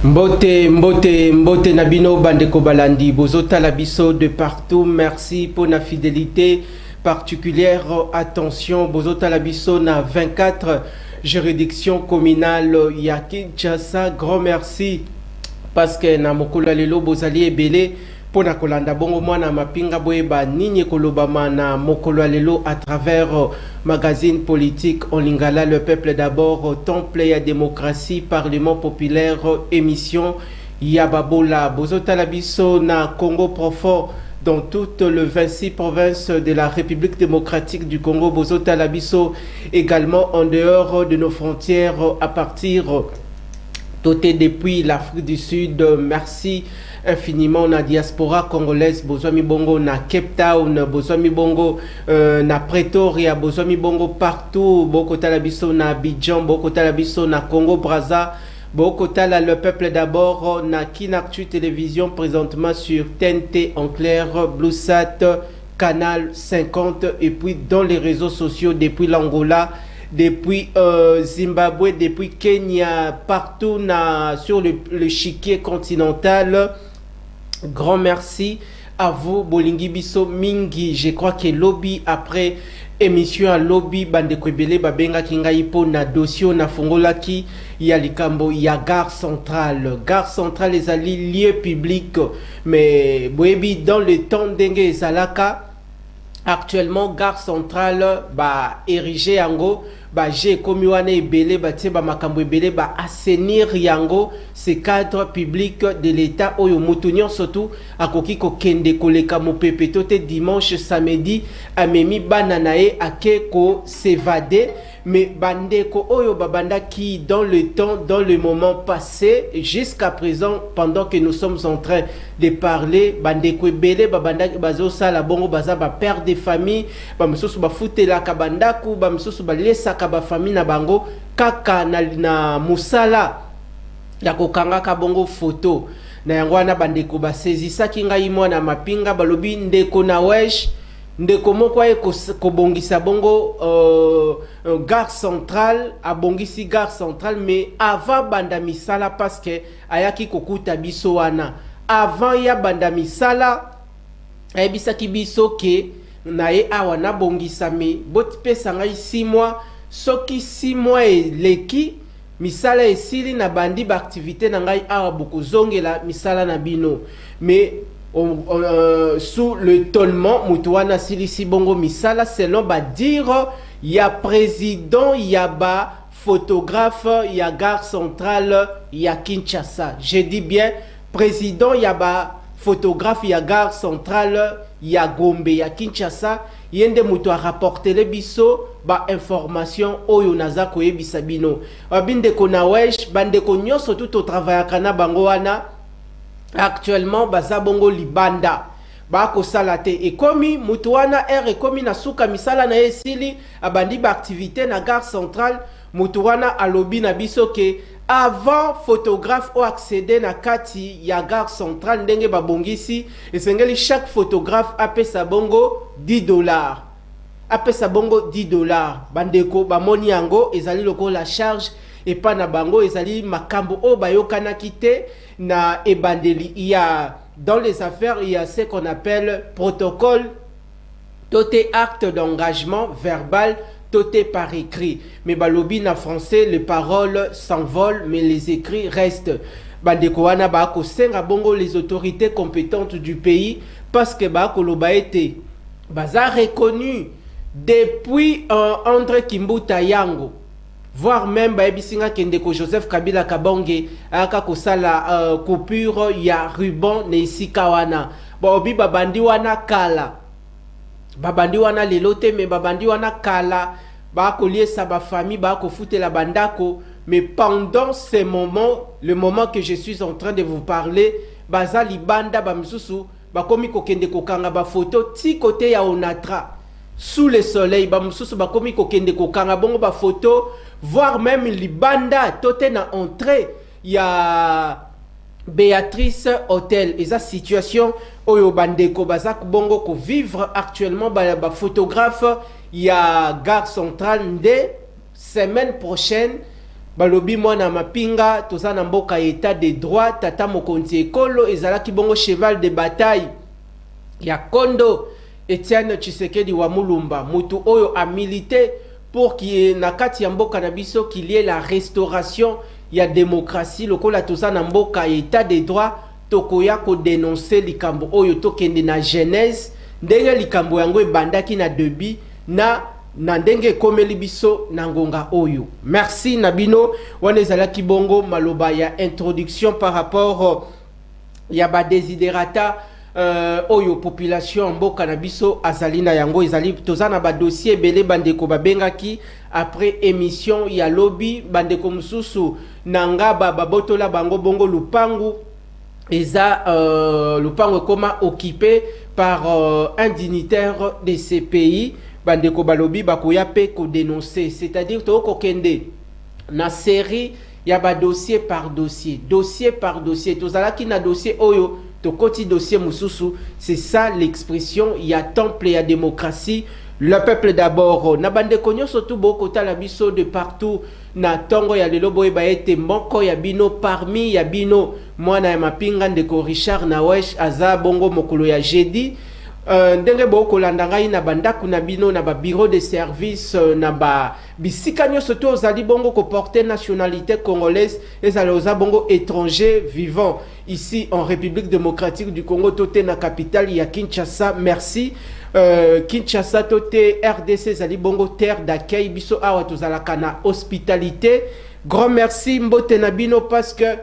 Mbote Nabino Bandeko Balandi, Bozota Labiso de partout, merci pour la fidélité particulière, attention, Bozota Labiso na 24 juridictions communales, Kinshasa, grand merci, parce que na mokolo lelo bozali ebele, pour na kolanda bongo mwana mapinga boyeba nini kolobama na mokolo lelo à travers magazine politique en lingala le peuple d'abord temple ya démocratie parlement populaire émission Yababola Bozota Labiso na Congo profond dans toutes les 26 provinces de la République démocratique du Congo. Bozota Labiso également en dehors de nos frontières à partir doté depuis l'Afrique du Sud. Merci infiniment na diaspora congolaise, Bozwami Bongo na Cape Town, Bozwami Bongo na Pretoria, Bozwami Bongo partout, Boko Talabiso na Abidjan, Boko Talabiso na Congo Brazza, Boko Tala le peuple d'abord na Kinactu Télévision présentement sur TNT en clair, Bluesat, Canal 50 et puis dans les réseaux sociaux depuis l'Angola, depuis Zimbabwe, depuis Kenya, partout sur le chiquier continental. Grand merci à vous, Bolingi Biso Mingi. Je crois que lobby après émission à lobby bande kwebele babenga kinga ipo na dossier na fongolaki ya likambo ya gare centrale. Gare centrale les alliés lieu public, mais boebi dans le temps dengue zalaka. Actuellement, gare centrale ba érigé yango ba j'ai commis wane belé ba tie ba makambo belé ba assainir yango ce cadre public de l'État oyo mutunyon surtout akoki ko kende koleka mo pepetote dimanche samedi amemi bananae ake ko s'évader mais bandeko oyo babanda qui dans le temps dans le moment passé jusqu'à présent pendant que nous sommes en train de parler bandeko belé babanda bazo sala bongo baza ba père de famille ba msusu ba futela kabandaku ba msusu ba lesa ba famille na bango kaka na musala ya kokanga ka bongo photo na yango wana bandeko ba saisissa kinga mwana mapinga balobi ndeko na wesh ndeko moko ye ko bongisa bongo gare centrale abongisi gare centrale mais avant banda misala parce que ayaki kokuta biso wana avant ya banda misala ayebisaki biso ke na ye awa na bongisa me boti pesa ngai 6 mois soki 6 mois eleki misala esili na bandi ba activité na ngai awa bokozongela misala na bino mais sous le tollement mutuana silisi bongo misala selon ba dire ya président ya ba photographe ya gare centrale ya Kinshasa. Je dis bien président ya ba photographe ya gare centrale ya Gombe ya Kinshasa yende mutu a rapporté le biso ba information oyo naza koyebisa bino abinde ko na wesh bande ko nyonso tout au travail kana bango wana actuellement baza bongo libanda ba ko salate et komi mutu wana komi na suka misala na esili abandi ba activité na gare centrale mutu wana alobi na biso ke avant photographe ou accéder na kati ya gare centrale ndenge babongisi esengeli chaque photographe apesa bongo $10 apesa bongo $10 bandeko bamoni yango ezali loko la charge et pas na bango ezali makambo o bayokana kite na ebandeli. Il y a dans les affaires il y a ce qu'on appelle protocole toté acte d'engagement verbal toté par écrit mais balobi na français les paroles s'envolent mais les écrits restent. Bandeko wana ba ko senga bongo les autorités compétentes du pays parce que ba ko loba été baza reconnu depuis André Kimbuta Yango voire même ba ebisinga kendeko Joseph Kabila Kabonge aka ko sala coupure ya ruban ne isika wana ba obi babandi wana kala babandi wana lelote mais babandi wana kala ba ko liesa ba famille ba ko futela bandako mais pendant ces moments le moment que je suis en train de vous parler baza libanda ba msusu ba komi ko kende ko kanga ba photo ti côté ya Onatra sous le soleil ba msusu ba komi ko kende ko kanga bongo ba photo voire même libanda toté na entrée ya Béatrice Hôtel et sa situation oyo bandeko bazak bongo ko vivre actuellement ba photographe ya gare centrale de semaine prochaine balobi mwana mapinga toza na mboka état de droit tata mokonzi ekolo ezalaki bongo cheval de bataille ya kondo Etienne Tshisekedi wa Mulumba mutu oyo a milité pour qu'il na kati ya mboka na biso qu'il y ait la restauration ya démocratie lokola toza na mboka état de droit tokoya ko dénoncer likambo oyo tokende na genèse ndenge likambo yango ebandaki na debi na ndenge komeli biso na ngonga oyo. Merci Nabino wana ezalaki bongo maloba ya introduction par rapport ya ba desiderata oyo population mboka na biso azali na yango ezali toza na ba dossier belé bandeko babengaki après émission ya lobby bandeko mususu nangaba babotola bango bongo lupangu eza lupango koma occupé par un dignitaire de ces pays bandeko balobi bakoya pe ko dénoncer, c'est-à-dire to kokende na série ya ba dossier par dossier tozalaki na dossier oyo to koti dossier mususu. C'est ça l'expression ya temple ya démocratie, le peuple d'abord. Na bandeko nyonso tu boko tala biso de partout na tongo ya lelo boye ba ete moko ya bino parmi ya bino mwana ya mapinga ndeko Richard Nawesh aza bongo mokolo ya jeudi ndenge boko landangai na bandaku na bino na ba bureau de service na ba bisika nyonso to ozali bongo ko porter nationalité congolaise ezali oza bongo étranger vivant ici en République démocratique du Congo toté na capitale ya Kinshasa. Merci Kinshasa toté RDC zali bongo terre d'accueil biso awa tozalaka na hospitalité. Grand merci mbote na bino parce que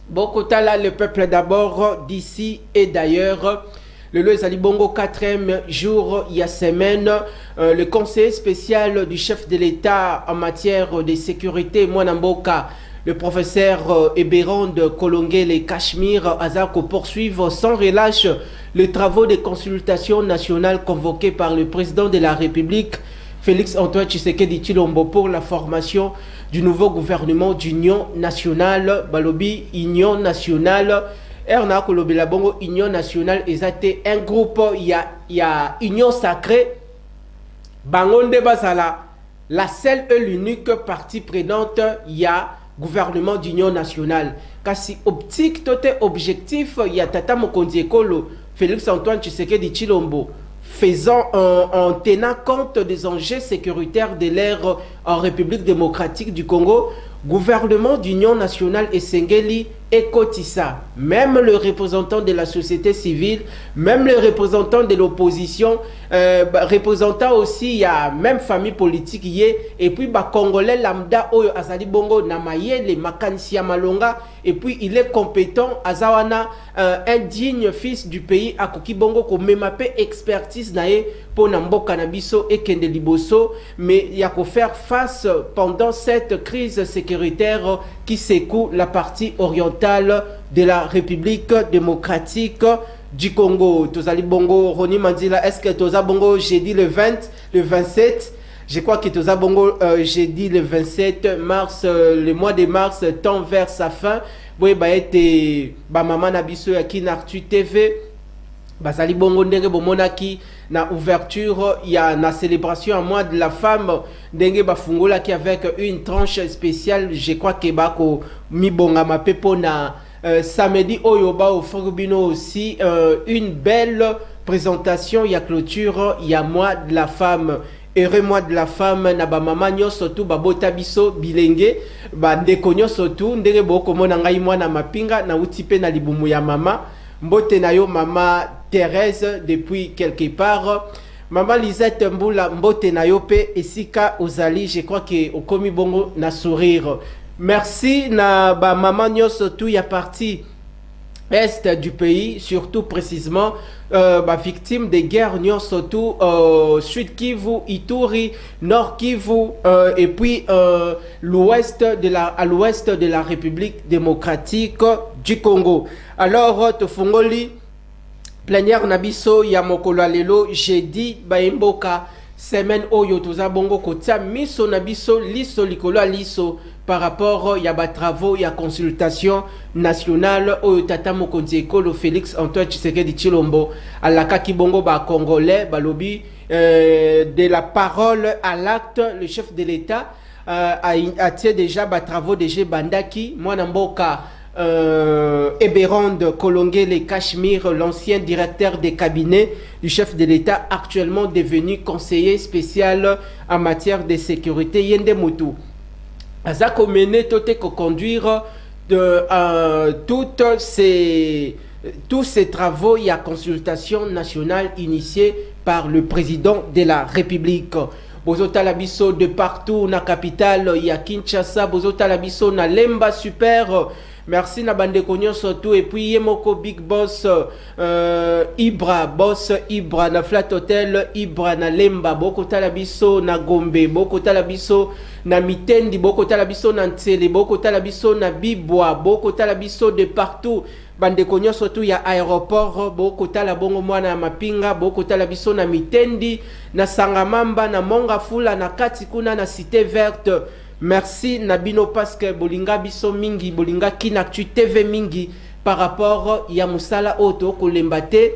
Bokotala le peuple d'abord d'ici et d'ailleurs. Le Loïsali Bongo 4e jour, il y a semaine, le conseiller spécial du chef de l'État en matière de sécurité, Mwanamboka, le professeur Ebéron de Kolongé et Cachemire, Azako poursuivre sans relâche les travaux de consultation nationale convoqués par le président de la République, Félix-Antoine Tshisekedi Tshilombo, pour la formation du nouveau gouvernement d'union nationale, Balobi, Union nationale. Erna kolobela bongo Union nationale ezate un groupe il y a Union sacrée bangonde basala la seule et l'unique partie prenante il y a gouvernement d'union nationale kasi optique toté objectif il y a tata mokonzi ekolo Félix Antoine Tshisekedi Tshilombo faisant en tenant compte des enjeux sécuritaires de l'ère en République démocratique du Congo, gouvernement d'union nationale et Sengeli et Kotissa, même le représentant de la société civile, même les représentants de l'opposition, représentant aussi, il y a même famille politique, et puis bah, Congolais lambda, Oyo Azali Bongo, Namaye, les Makanisia Malonga, et puis il est compétent, Azawana, un digne fils du pays, Akoki Bongo, comme même expertise nae pour Nambo Canabiso et Kende Liboso, mais il y a qu'à faire face pendant cette crise sécuritaire qui secoue la partie orientale de la République démocratique du Congo. Tozali Bongo, Roni Mandila, est-ce que Toza Bongo, j'ai dit le 20, le 27, je crois que Toza Bongo, j'ai dit le 27 mars, le mois de mars tend vers sa fin. Oui, bah, été, bah, maman Nabiso, qui n'artu TV, Basali Bongo ndenge bomonaki na ouverture il y a na célébration à mois de la femme ndenge bafungola qui avec une tranche spéciale je crois que bako mibonga mapepo na samedi oyoba au Forubino aussi une belle présentation il y a clôture il y a mois de la femme. Heureux mois de la femme na ba mama nyonso tu ba bota biso bilenge ba ndeko nyonso tu ndenge boko mona ngai mwana mapinga na utipe na libumu ya mama mbote na yo mama Thérèse depuis quelque part maman Lisette Mboula mbote na yo pe esika ozali je crois que okomi bongo na sourire merci na ba maman nyonso tu ya partie est du pays, surtout précisément victime des guerres surtout Sud Kivu, Ituri, Nord Kivu et puis à l'ouest de la République démocratique du Congo. Alors Tofongoli plénière nabiso ya mokolo lelo jeudi baimboka semaine oyo toza bongo kotia miso nabiso liso likolo liso par rapport ya ba travaux ya consultation nationale oyo tata mokonzi ekolo Félix Antoine Tshisekedi Tshilombo alaka kibongo ba congolais balobi de la parole à l'acte le chef de l'État atie déjà ba travaux déjà bandaki mwana mboka Eberond Kolongele Cachemire, l'ancien directeur des cabinets du chef de l'État, actuellement devenu conseiller spécial en matière de sécurité. Yende Moutou. Azako mené tote ko conduire tous ces travaux et à consultation nationale initiée par le président de la République. Bozota Labiso de partout na capitale ya Kinshasa, Bozota Labiso na Lemba super. Merci na bande konyo surtout et puis Yemoko Big Boss Ibra na Flat Hotel Ibra na Lemba boko talabiso na Gombe boko talabiso na Mitendi boko talabiso na Ntsele boko talabiso na Bibwa boko talabiso de partout bande konyo surtout ya aéroport boko talabongo mwana Mapinga boko talabiso na Mitendi na Sangamamba na Mongafula na Katikuna na Cité Verte. Merci Nabino parce que Bolinga Biso Mingi, Bolinga Kinactu TV Mingi par rapport à Moussala Oto Kolembate,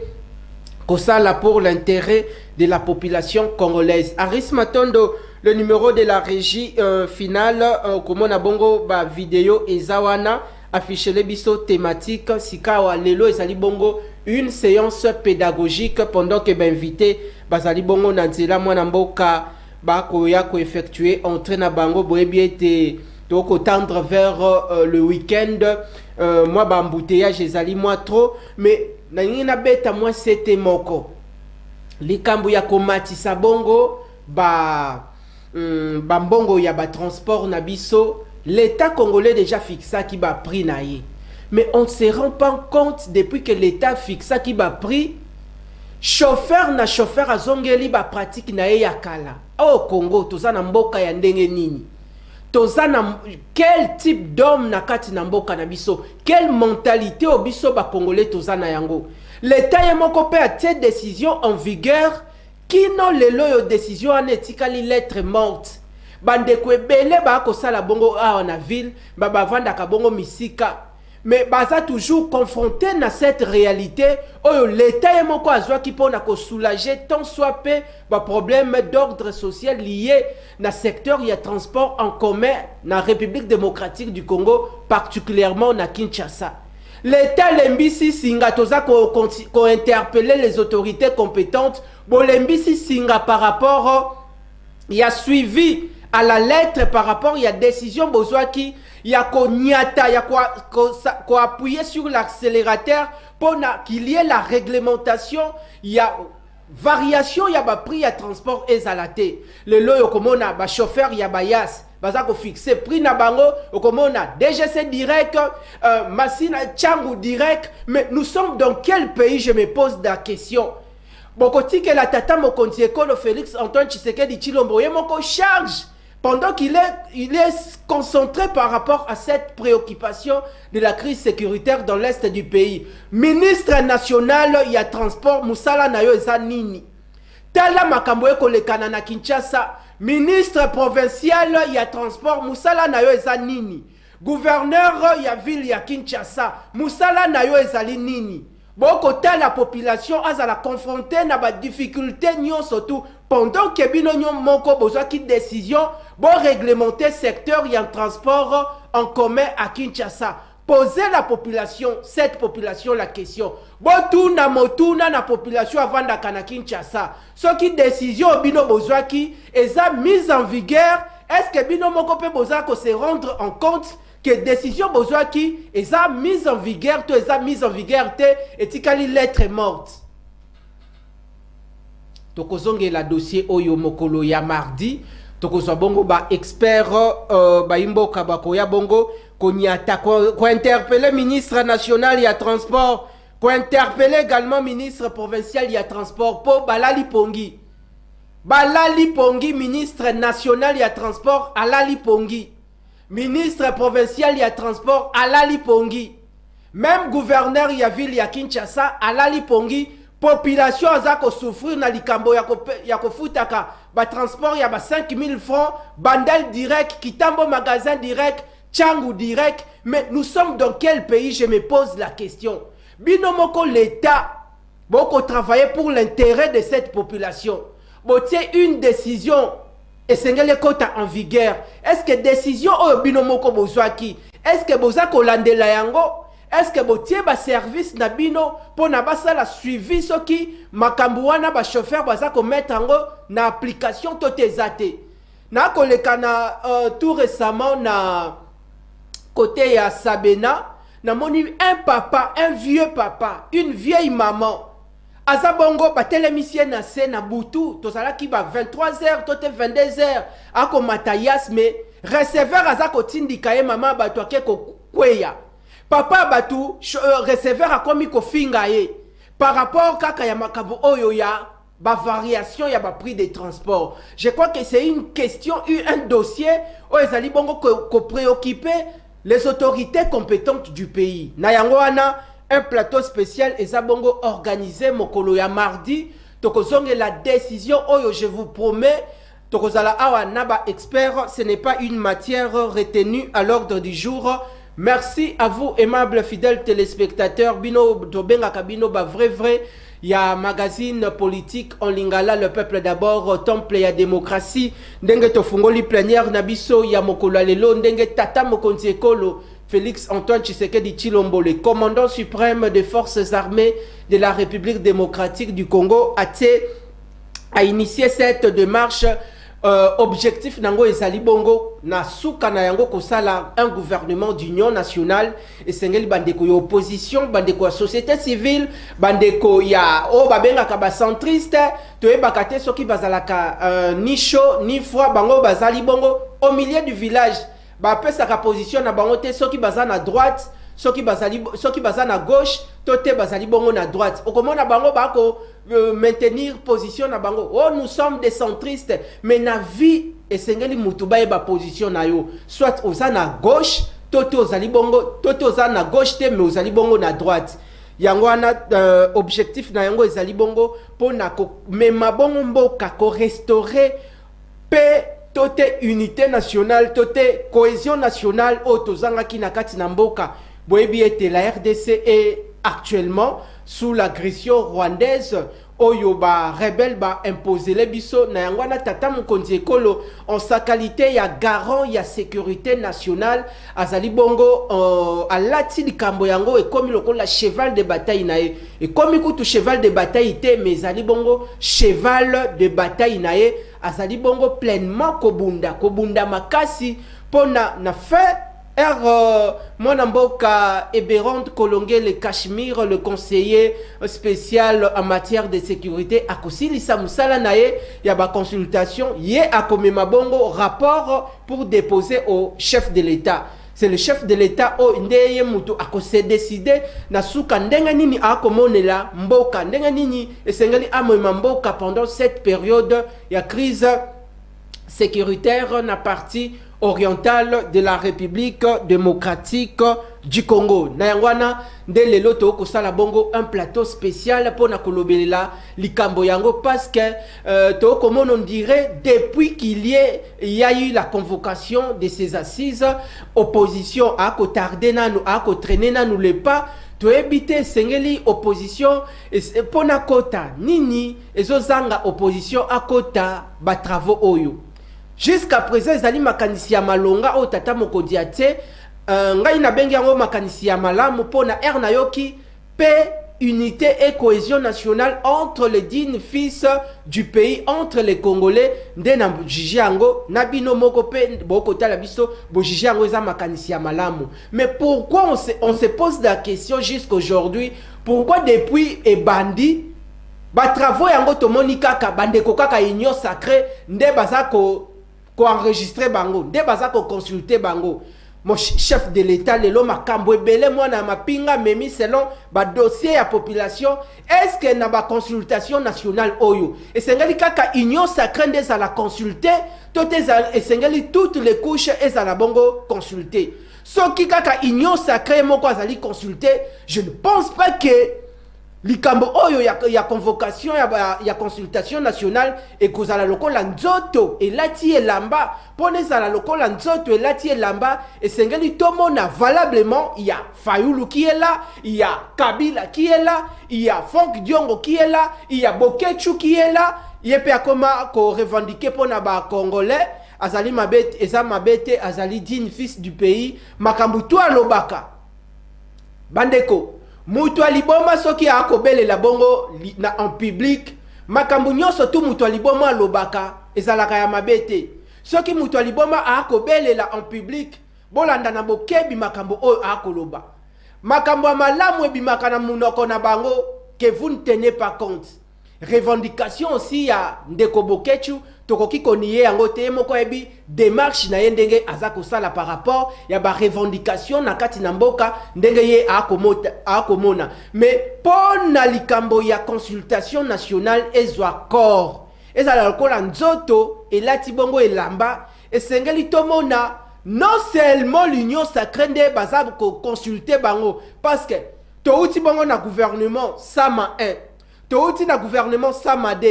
Kosala pour l'intérêt de la population congolaise. Aris Matondo, le numéro de la régie finale, comme on a bongo ba vidéo et Zawana, affiché les biso thématique, Sikawa Lelo et Zali Bongo, une séance pédagogique pendant que invité Bazali Bongo Nanzela Mwanamboka. Bakoya ko effectuer entrée na bango boyebiete donc tendre vers le week-end moi ba embouteillage ezali moi trop mais na ngina beta moi c'était moko likambu ya komatisa bongo mbongo ya ba transport na biso l'état congolais déjà fixa qui ba prix na ye mais on ne se rend pas compte depuis que l'état fixa qui ba prix chauffeur azongeli ba pratique na ye ya kala au Congo tozana mboka ya ndenge nini tozana quel type d'homme na kati na mboka na biso quelle mentalité au biso ba congolais tozana yango l'état ye moko pe atie décision en vigueur kino lelo yo décision anetikali lettre morte bandeko ebele ba kosala bongo awa na ville bavandaka bongo misika. Mais baza toujours confronté à cette réalité où l'État est moko azwa qui pona ko soulager tant soit peu ba problème d'ordre social lié na secteur il y a transport en commun na République démocratique du Congo particulièrement na Kinshasa. L'État lembisi singa toza ko interpeller les autorités compétentes bo lembisi singa par rapport il y a suivi à la lettre par rapport il y a décision besoin qui il y a quoi appuyer sur l'accélérateur pour qu'il y ait la réglementation. Il y a variation, il y a prix à transport exalaté. Le loyo comme on a chauffeur, il y a bayas. Baza ko fixer prix na bango comme on a DGC direct, Massina Tchangou direct. Mais nous sommes dans quel pays, je me pose la question. Bokoti que la tata mokonti école Félix Antoine Tshisekedi Tshilombo yemoko charge. Pendant qu'il est concentré par rapport à cette préoccupation de la crise sécuritaire dans l'est du pays. Ministre national, il y a transport, Moussala Nayo eza nini. Tala makambo eko lekana na Kinshasa. Ministre provincial, il y a transport, Moussala Nayo eza nini. Gouverneur, il y a ville, il y a Kinshasa. Moussala Nayo eza nini. Boko la population a la confronter na ba difficulté nyon surtout pendant que bino nyon moko besoin qui décision bon réglementer secteur y a transport en commun à Kinshasa. Poser la population, cette population la question. Bon tout na motuna na population avant d'akana Kinshasa. Ce qui décision bino besoin qui est mise en vigueur. Est-ce que bino moko pe besoin que se rendre en compte que décision besoin qui est mise en vigueur, tout est mise en vigueur, et tikali lettre morte. Tokozonge la dossier oyo mokolo ya mardi, tokozwa bongo ba expert ba imboka bakoya bongo konyata ko interpeller ministre national ya transport, ko interpeller également ministre provincial ya transport po balali pongi. Balali pongi ministre national ya transport alali pongi. Ministre provincial ya transport alali pongi. Même gouverneur ya ville ya Kinshasa alali pongi. Population azako souffrir na likambo ya kofutaka ba transport ya ba 5000 francs, bandel direct, Kitambo magasin direct, Tchangou direct. Mais nous sommes dans quel pays, je me pose la question. Binomoko l'État boko travailler pour l'intérêt de cette population. Botier une décision esengeli kota en vigueur. Est-ce que décision oyo bino moko bozwaki, est-ce que boza kolandela yango? Est-ce que botie ba service na bino po na basala suivi soki makambu wana ba chauffeur baza ko mettre yango na application to tezate? Na koleka na tout récemment na côté ya Sabena, na moni un papa, un vieux papa, une vieille maman. Azabongo batelemisien na se na butu, tozala ki ba 23h, tote 22h, ako matayas me receveur azako tindika ye mama batu ake ko kweya. Papa batu receveur akomi ko finga ye. Par rapport kaka ya makabu oyo ya ba variation ya ba prix de transport. Je crois que c'est une question, un dossier où ezali bongo ko préoccuper les autorités compétentes du pays. Na yango wana un plateau spécial ezabongo organisé mokolo ya mardi. Tokozonge la décision oyo je vous promets. Tokozala awa naba expert, ce n'est pas une matière retenue à l'ordre du jour. Merci à vous, aimables fidèles téléspectateurs. Bino Dobenga Kabino, ba vrai. Il y a magazine politique en lingala, le peuple d'abord, temple ya démocratie. Ndenge tofungoli plénière nabiso ya mokolo lelo, ndenge tata mokonzi ekolo. Félix Antoine Tshisekedi Tshilombo, le commandant suprême des forces armées de la République démocratique du Congo, a initié cette démarche. Objectif nango ezali bongo na suka na yango kosala un gouvernement d'union nationale et sengeli bandeko ya opposition, bandeko ya société civile, bandeko ya o babengaka ba centriste, toyebaka te soki bazalaka ni chaud ni froid, bango bazali bongo au milieu du village. Ba pesaka position na bango te soki bazana droite, soki baza na gauche, tote bazali bongo na droite. Okomona bango bako maintenir position na bango. Oh, nous sommes des centristes, mais na vie esengeli mutu ba eba position na yo. Soit oza na gauche, tote ozali bongo, tote oza na gauche te mais ozali bongo na droite. Yango wana objectif na yango ezali bongo pona ko mema bongo mboka ko restaurer paix, tote unité nationale, tote cohésion nationale o tozanga ki na kati na mboka. Boyebi ete la RDC est actuellement sous l'agression rwandaise. Oyo ba rebelle ba imposer les biso na yangwana tata mokonzi ekolo en sa qualité ya garant ya sécurité nationale azali bongo alati likambo yango ekomi lokola cheval de bataille na ye ekomi kutu cheval de bataille te mais azali bongo cheval de bataille na ye azali bongo pleinement kobunda makasi pona na fait mon amboka Eberond Kolonge le Cachemire, le conseiller spécial en matière de sécurité, a kosilisa musala nae, ya ba consultation, yé a komema bongo rapport pour déposer au chef de l'État. C'est le chef de l'État o ndeye mutu a kose décidé na suka ndenga nini a komonela mboka ndenga nini esengeli amema mboka pendant cette période ya crise sécuritaire na partie orientale de la République démocratique du Congo. Na yangwana nde lelo to ko sala bongo un plateau spécial pour na kolobelela likambo yango parce que to comme on dirait depuis qu'il y a eu la convocation de ces assises, opposition a ko tarder nanu a ko traîner nanu le pas to ebite sengeli opposition pona kota nini ezozanga opposition a kota ba travaux oyo. Jusqu'à présent, ils allaient makanisi ya malonga o tata mokonzi ate ngai na bengi yango makanisi ya malamu pona erna yoki paix, unité et cohésion nationale entre les dignes fils du pays, entre les Congolais. Nde na jiji yango na bino moko pe boko tala biso bo jiji yango eza makanisi ya malamu. Mais pourquoi on se pose la question jusqu'aujourd'hui, pourquoi depuis et bandi ba travaux yango tomoni kaka bandeko kaka union sacrée nde bazako ko enregistrer bango nde baza ko consulter bango mon chef de l'état lelo makambo ebele mwana mapinga memi selon ba dossier ya population est-ce que na ba consultation nationale oyo esengeli kaka union sacrée nde za la consulter toutes esengeli toutes les couches eza la bongo consulter soki kaka union sacrée moko azali consulter je ne pense pas que likambo oyo ya convocation ya consultation nationale ekozala lokola nzoto elati elamba pona ezala lokola nzoto elati elamba esengeli tomona valablement ya Fayulu qui est là, il y a Kabila qui est là, il y a Franck Diongo qui est là, il y a Bokechu qui est là, il y a Peakoma ko revendiquer pona ba congolais azali mabete eza mabete azali digne fils du pays makambu to alobaka bandeko mutu aliboma soki akobelela bongo en public makambu nyonso tu mutu aliboma alobaka ezalaka ya mabete soki mutu aliboma akobelela en public bolanda na bokebi makambo oyo akoloba makambo ya malamu ebimaka na munoko na bango que vous ne tenez pas compte revendication aussi ya ndeko Bokechu tokoki koniye yango te moko ebi démarche na ye ndenge aza kosala par rapport ya ba revendication na kati na mboka ndenge ye akomona mais pona likambo ya consultation nationale ezwa corps ezala lokola nzoto elati bongo elamba esengeli tomona non seulement l'union sacrée nde baza ko consulter bango parce que touti bongo na gouvernement Sama 1 touti na gouvernement Sama 2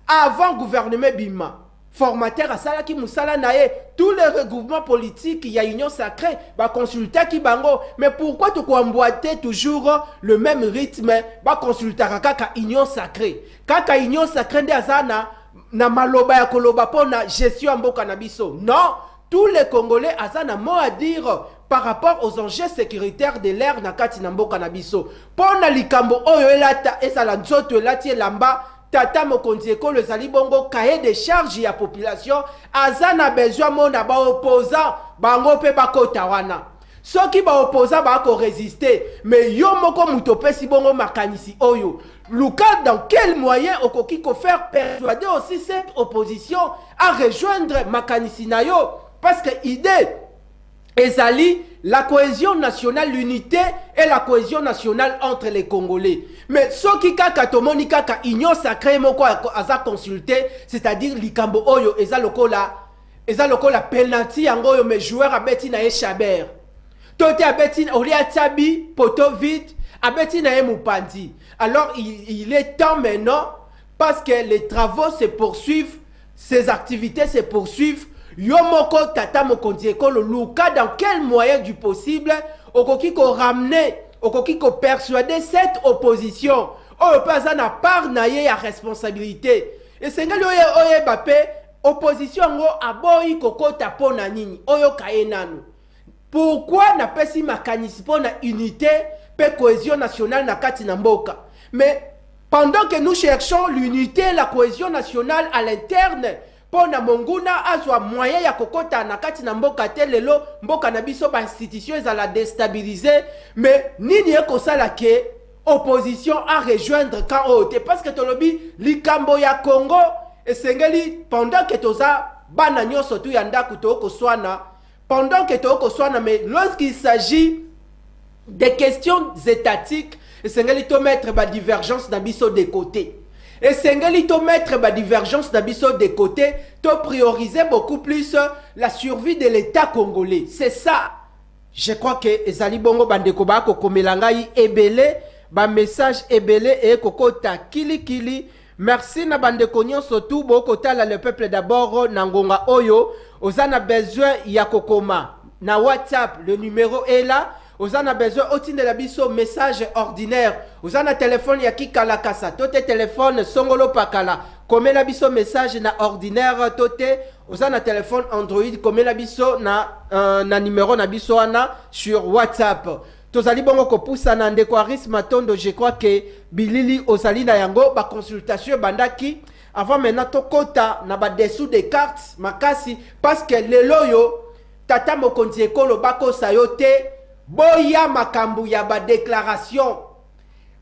avant gouvernement Bima formateur asalaki musala nae tous les regroupements politiques il y a union sacrée ba consulter ki bango mais pourquoi tu emboîter toujours le même rythme ba consulter kaka union sacrée kaka union sacrée nde azana na maloba ya koloba pona gestion mboka na biso non tous les Congolais azana mot à dire par rapport aux enjeux sécuritaires de l'air na kati na mboka na biso pona likambo oyo elata ezala nzoto elati elamba tata mokonzi ekolo ezali bongo cahier de charge ya population azana besoin mona ba opposant bango pe bakota wana soki ba opposant ba ko résister mais yo moko mutopesi bongo makanisi oyo luka dans quel moyen okoki ko faire persuader aussi cette opposition à rejoindre makanisi na yo parce que idée ezali la cohésion nationale, l'unité et la cohésion nationale entre les Congolais. Mais ce qui kaka tomoni kaka union sacrée moko aza consulté, c'est-à-dire likambo oyo eza lokola penalty yango oyo me joueur abeti na Echaber. Tote abeti oli atabi poto vide abeti na Mupandi. Alors il est temps maintenant parce que les travaux se poursuivent, ces activités se poursuivent. Yomoko tata mokonzi ekolo luka dans quel moyen du possible okoki ko ramener okoki ko persuader cette opposition oyo pas na part na ye ya responsabilité et sengali oye bape opposition ngo aboyi kokota pona nini oyo kaenanu pourquoi na pesi makanisi pona unité pe cohésion nationale na kati na mboka mais pendant que nous cherchons l'unité la cohésion nationale à l'interne pona monguna azwa moyen ya kokota na kati na mboka te lelo mboka na biso ba institution ezala déstabiliser mais nini ekosala ke opposition à rejoindre quand ote parce que tolobi likambo ya Congo esengeli pendant que toza bana nyonso tu ya ndaku tokoswana pendant que tokoswana mais lorsqu'il s'agit des questions étatiques esengeli to mettre ba divergence na biso de côté. Et sengeli to mettre ba divergence d'abisso de côté, to prioriser beaucoup plus la survie de l'État congolais. C'est ça. Je crois que ezali bongo bandeko ba ko komelangai ebele, ba message ebele et kokota kili kili. Merci na bandeko nyonso tout boko tala le peuple d'abord nangonga oyo, ozana besoin ya kokoma. Na WhatsApp, le numéro est là. Vous avez besoin de la biso message ordinaire. Vous avez un téléphone yaki kalakasa. Tote téléphone songolo pakala. Comme la biso message na ordinaire tote. Vous avez un téléphone Android. Comme la biso na numéro na biso ana sur WhatsApp. Tozali bongo ko poussa na ndeko Aris Matondo. Je crois que bilili ozali na yango ba consultation bandaki. Avant maintenant to kota na ba dessous des cartes makasi parce que le loyo tata mokonzi ekolo bako sayote. Boya makambu ya ba déclaration.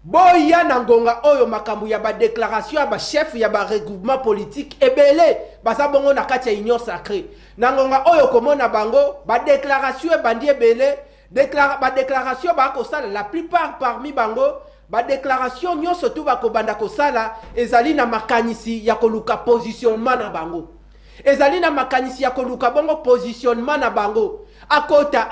Boya nangonga oyo makambu ya ba déclaration ya ba chef ya ba regroupement politique ebele basa bongo na kati ya union sacrée. Nangonga oyo komona bango ba déclaration e bandi ebele ba déclaration ba ko sala la plupart parmi bango ba déclaration nyonso tu ba ko banda ko sala ezali na makanisi ya koluka positionnement na bango. Ezali na makanisi ya koluka bongo positionnement na bango. Akota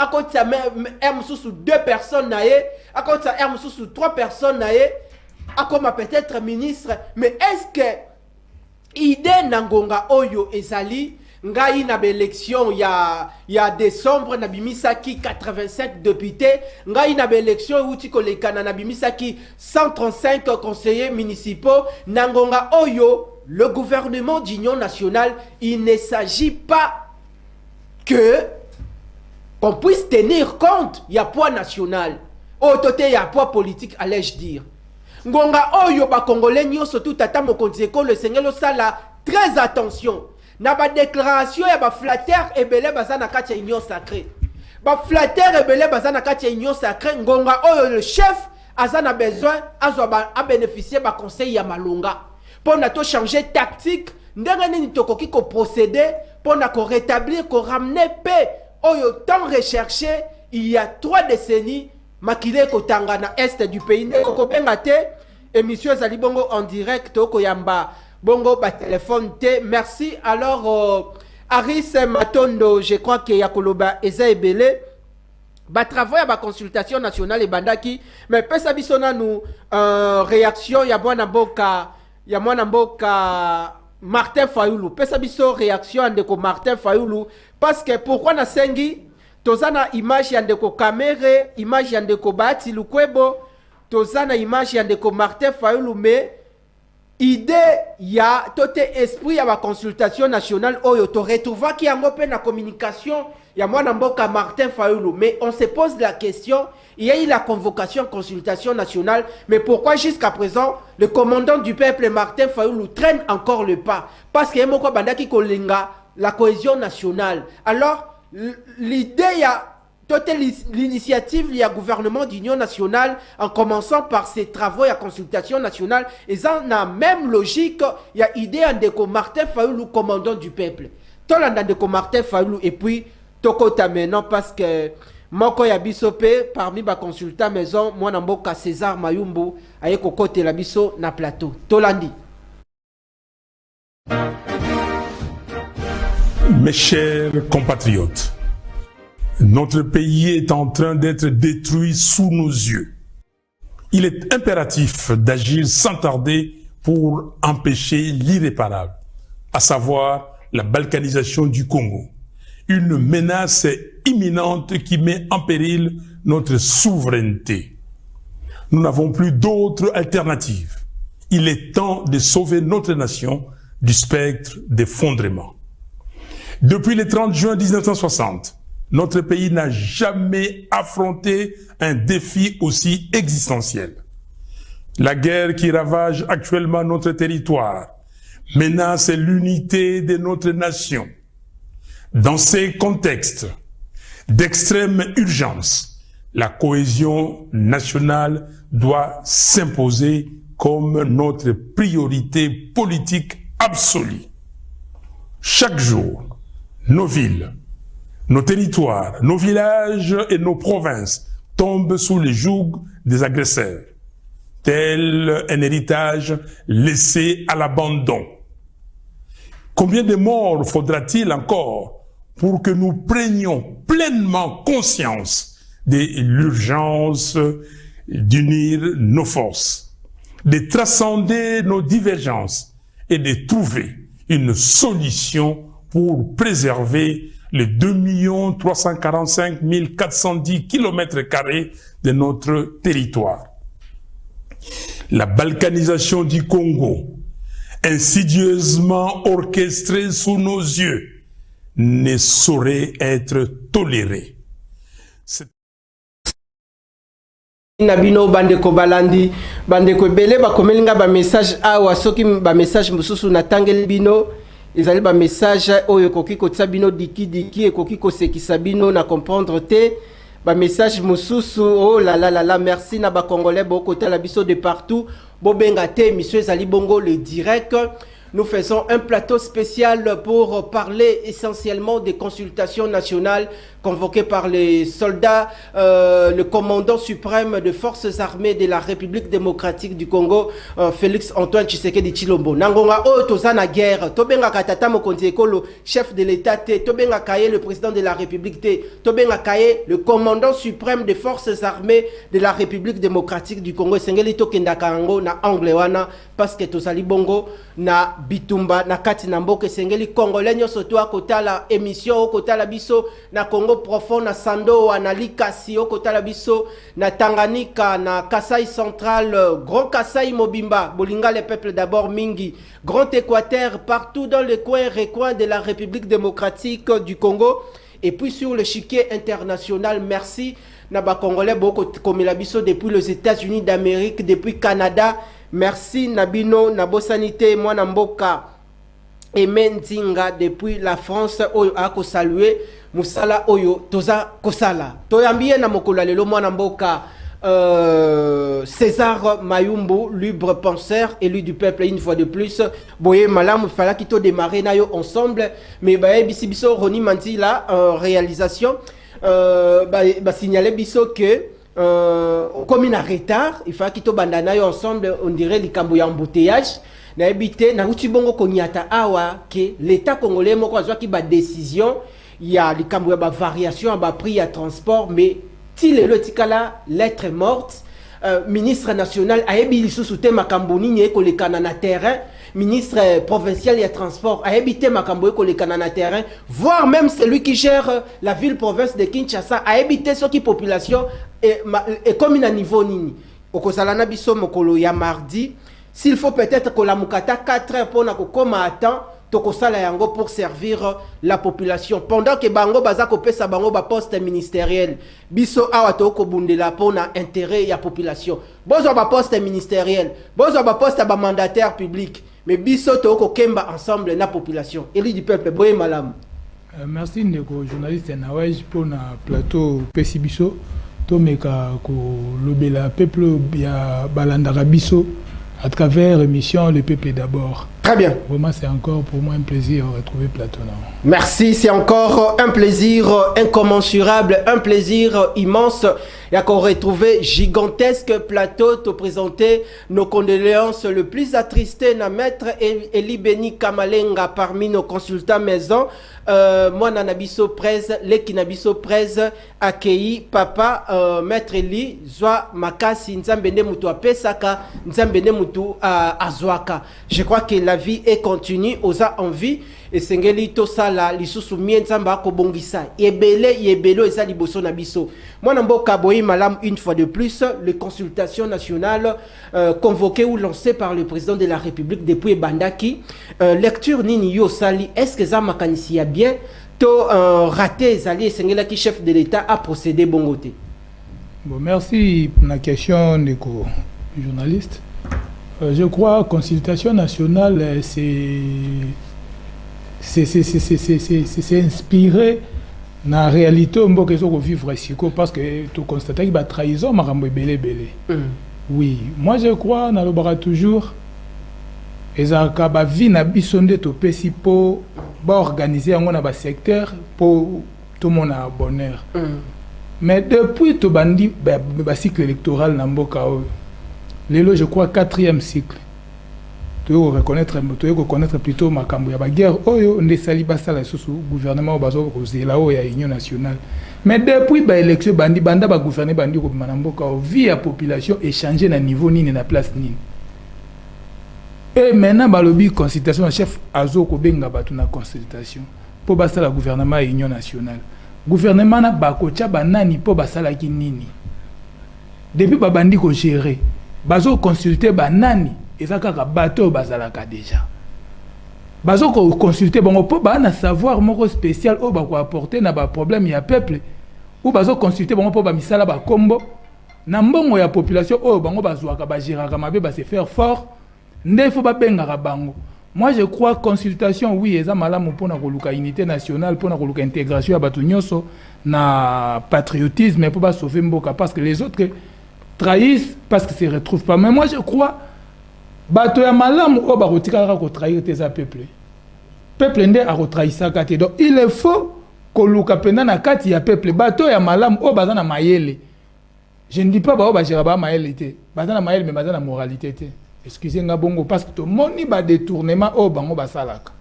M sous 2 personnes nae, akota M sous 3 personnes nae, akoma peut-être ministre, mais est-ce que idée nangonga oyo ezali ngai na élection ya décembre na bimisaki 87 députés, ngai na élection uti kolekana na bimisaki 135 conseillers municipaux, nangonga oyo le gouvernement d'union nationale, il ne s'agit pas que qu'on puisse tenir compte ya poids national, autorité ya poids politique, allais-je dire. Ngonga oyo ba congolais nyonso tout tata mokonzi ko le seigneur sala très attention. Na ba déclaration ya ba flatteur ebele bazana kati union sacrée. Ba flatteur ebele bazana kati union sacrée, ngonga oyo le chef azana besoin a bénéficier ba conseil ya malonga. Pour na to changer tactique, ndenge nini tokoki ko procéder pour na ko rétablir, ko ramener paix oyo tant recherché il y a 3 décennies. Makile kotanga na est du pays ko benga te émission zali bongo en direct ko yamba bongo ba téléphone te. Merci. Alors Aris Matondo, je crois que yakoloba eza ebele ba travail ba consultation nationale et bandaki, mais pesa bisona nous réaction ya mwana mboka Martin Fayulu, pesa biso réaction ndeko Martin Fayulu, parce que pourquoi na sengi tozana image ya ndeko Kamere, image ya ndeko Bati Lukwebo, tozana image ya ndeko Martin Fayulu, mais idée ya tote esprit ya ba consultation nationale oyo to retrouva ki yango pe na communication ya mwana mboka Martin Fayulu. Mais on se pose la question, il y a eu la convocation consultation nationale, mais pourquoi jusqu'à présent le commandant du peuple Martin Fayulu traîne encore le pas? Parce que moko bandaki kolinga la cohésion nationale. Alors l'idée ya l'initiative du gouvernement d'union nationale, en commençant par ces travaux et consultation nationale, ils ont la même logique. Il y a idée de Martin Fayulu, commandant du peuple. Tout le monde de Martin Fayulu, et puis Tokota maintenant, parce que Moko ya bisope parmi les consultants maison, moi namboka César Mayumbu, aye kokote la biso na plateau. Tolandi. Mes chers compatriotes, notre pays est en train d'être détruit sous nos yeux. Il est impératif d'agir sans tarder pour empêcher l'irréparable, à savoir la balkanisation du Congo. Une menace imminente qui met en péril notre souveraineté. Nous n'avons plus d'autre alternative. Il est temps de sauver notre nation du spectre d'effondrement. Depuis le 30 juin 1960, notre pays n'a jamais affronté un défi aussi existentiel. La guerre qui ravage actuellement notre territoire menace l'unité de notre nation. Dans ces contextes d'extrême urgence, la cohésion nationale doit s'imposer comme notre priorité politique absolue. Chaque jour, nos villes, nos territoires, nos villages et nos provinces tombent sous les jougs des agresseurs, tel un héritage laissé à l'abandon. Combien de morts faudra-t-il encore pour que nous prenions pleinement conscience de l'urgence d'unir nos forces, de transcender nos divergences et de trouver une solution pour préserver les 2 345 410 km² de notre territoire. La balkanisation du Congo, insidieusement orchestrée sous nos yeux, ne saurait être tolérée. Nabino bandeko balandi bandeko bele bakomelinga ba message awa soki ba message mususu natangeli bino ezali ba message oyo koki kotsa bino diki ekoki kosekisa bino na comprendre te ba message mususu oh la merci na ba congolais bokota la biso de partout bobenga te monsieur ezali bongo le direct. Nous faisons un plateau spécial pour parler essentiellement des consultations nationales convoqué par les soldats, le commandant suprême des forces armées de la République démocratique du Congo, Félix Antoine Tshisekedi Tshilombo. Nangonga o tozana guerre, tobenga katata mokonzi ekolo, chef de l'État te, tobenga kaye le président de la République te, tobenga kaye le commandant suprême des forces armées de la République démocratique du Congo. Sengeli to kendaka ngo na angle wana parce que tozali bongo na bitumba na kati na mboke sengeli congolais nyoso to akotala émission okotala biso na Congo profond na Sando na Likasi okotala biso na Tanganyika na Kasai central Grand Kasai Mobimba bolinga les peuples d'abord mingi Grand Équateur partout dans les coins et recoins de la République démocratique du Congo et puis sur le chiquier international merci na ba congolais boko komela biso depuis les États-Unis d'Amérique depuis Canada. Merci Nabino Nabosanité Mwana Mboka et Menzinga depuis la France oyo ako saluer musala oyo toza kosala toyambie na mokolo lelo Mwana Mboka César Mayumbu libre penseur élu du peuple une fois de plus boye malamu fala kito démarrer na yo ensemble mais ba bisi biso Roni Mandila réalisation ba signaler biso que comme il a retard, il faut qu'il bandana ensemble, on dirait les cambouis embouteillage. Na habité na utibongo konyata awa que l'État congolais moko azwa ki ba décision, il y a les cambouis ba variation ba prix à transport mais til le tikala lettre morte ministre national a ebi sous thème makamboni nye ko le kanana terrain. Ministre provincial et transport a habité Makamboé Kolekana na terrain, voire même celui qui gère la ville-province de Kinshasa a habité ce qui population et comme il a niveau nini. Au Kosalana biso mokolo ya mardi, s'il faut peut-être que la mukata 4 heures pour na koma à temps, tokosala yango pour servir la population. Pendant que bango baza kopesa bango ba poste ministériel, biso awa toko bundela pona intérêt ya population. Bozo ba poste ministériel, bozo ba poste ba mandataire public. Mais biso toko kemba ensemble la population. Élu du peuple, boye malam. Merci Ndeko, journaliste Nawaj pour na plateau Pesibiso. Tomeka ko lobela peuple ya balandara biso à travers l'émission Le Peuple d'abord. Très bien. Vraiment, c'est encore pour moi un plaisir de retrouver Plateau. Merci, c'est encore un plaisir incommensurable, un plaisir immense. Et qu'on retrouve gigantesque Plateau, te présenter nos condoléances le plus attristé na maître Eli Beni Kamalenga parmi nos consultants maison. Moi Nanabiso Prez, Leki Nabiso Prez, accueilli papa maître Eli Zwa Makasi Nzambene Mutu Apesaka Nzambene Mutu Azwaka. Je crois que la vie est continue, osa en vie et sengeli to sala lisusu mienzamba ko bongisa yebelo eza liboso na biso. Moi Namboka boyi malam une fois de plus les consultations nationales convoquées ou lancées par le président de la République depuis Bandaki lecture nini yo sali est-ce que ça makanisi ya bien to raté zali sengela ki chef de l'État a procédé bongote. Bon merci pour la question de journaliste. Je crois que consultation nationale, c'est inspiré dans la réalité on peut vivre ici parce que tu constates qu'il y a trahison belé. Oui, moi je crois dans le bar toujours et ça va vie na bisonde to pesi pour organiser un secteur pour tout le monde a bonheur. Mais depuis tout bandi cycle électoral na mboka Lelo, je crois, 4e cycle. Tu dois reconnaître plutôt ma guerre. Oyo, on est salibasa la sous gouvernement bazo la Union nationale. Mais depuis l'élection, bandi banda ba gouverner bandi ko manamboka vie la population échanger na niveau ni na place ni. Et maintenant balobi consultation chef azo ko benga batu na consultation pour basa la gouvernement Union nationale. Gouvernement na bakocha banani pour basala ki nini. Depuis babandi ko gérer bazo consulter banani ezaka ka bateau bazalaka déjà bazo consulter bango po bana savoir moko spécial o ba ko apporter na ba problème ya peuple ou bazo consulter bango po ba misala ba kombo na mbongo ya population o bango bazwaka ba giraka mabe ba se faire fort ndefo ba bengaka bango. Moi je crois consultation oui eza malamu pona ko luka unité nationale pona ko luka intégration ya batu nyonso na patriotisme po ba sauver mboka parce que les autres trahissent parce que se retrouvent pas. Mais moi je crois bato ya malamu o bakotika ko trahir tes peuple. Peuple ndé a retrahi ça kate. Donc il est faux koluka pena na kati ya peuple bato ya malamu o bazana mayele. Je ne dis pas ba o ba géraba mayele te. Bazana mayele mais bazana moralité te. Excusez-moi bongo parce que to moni ba détournement o bango ba salaka.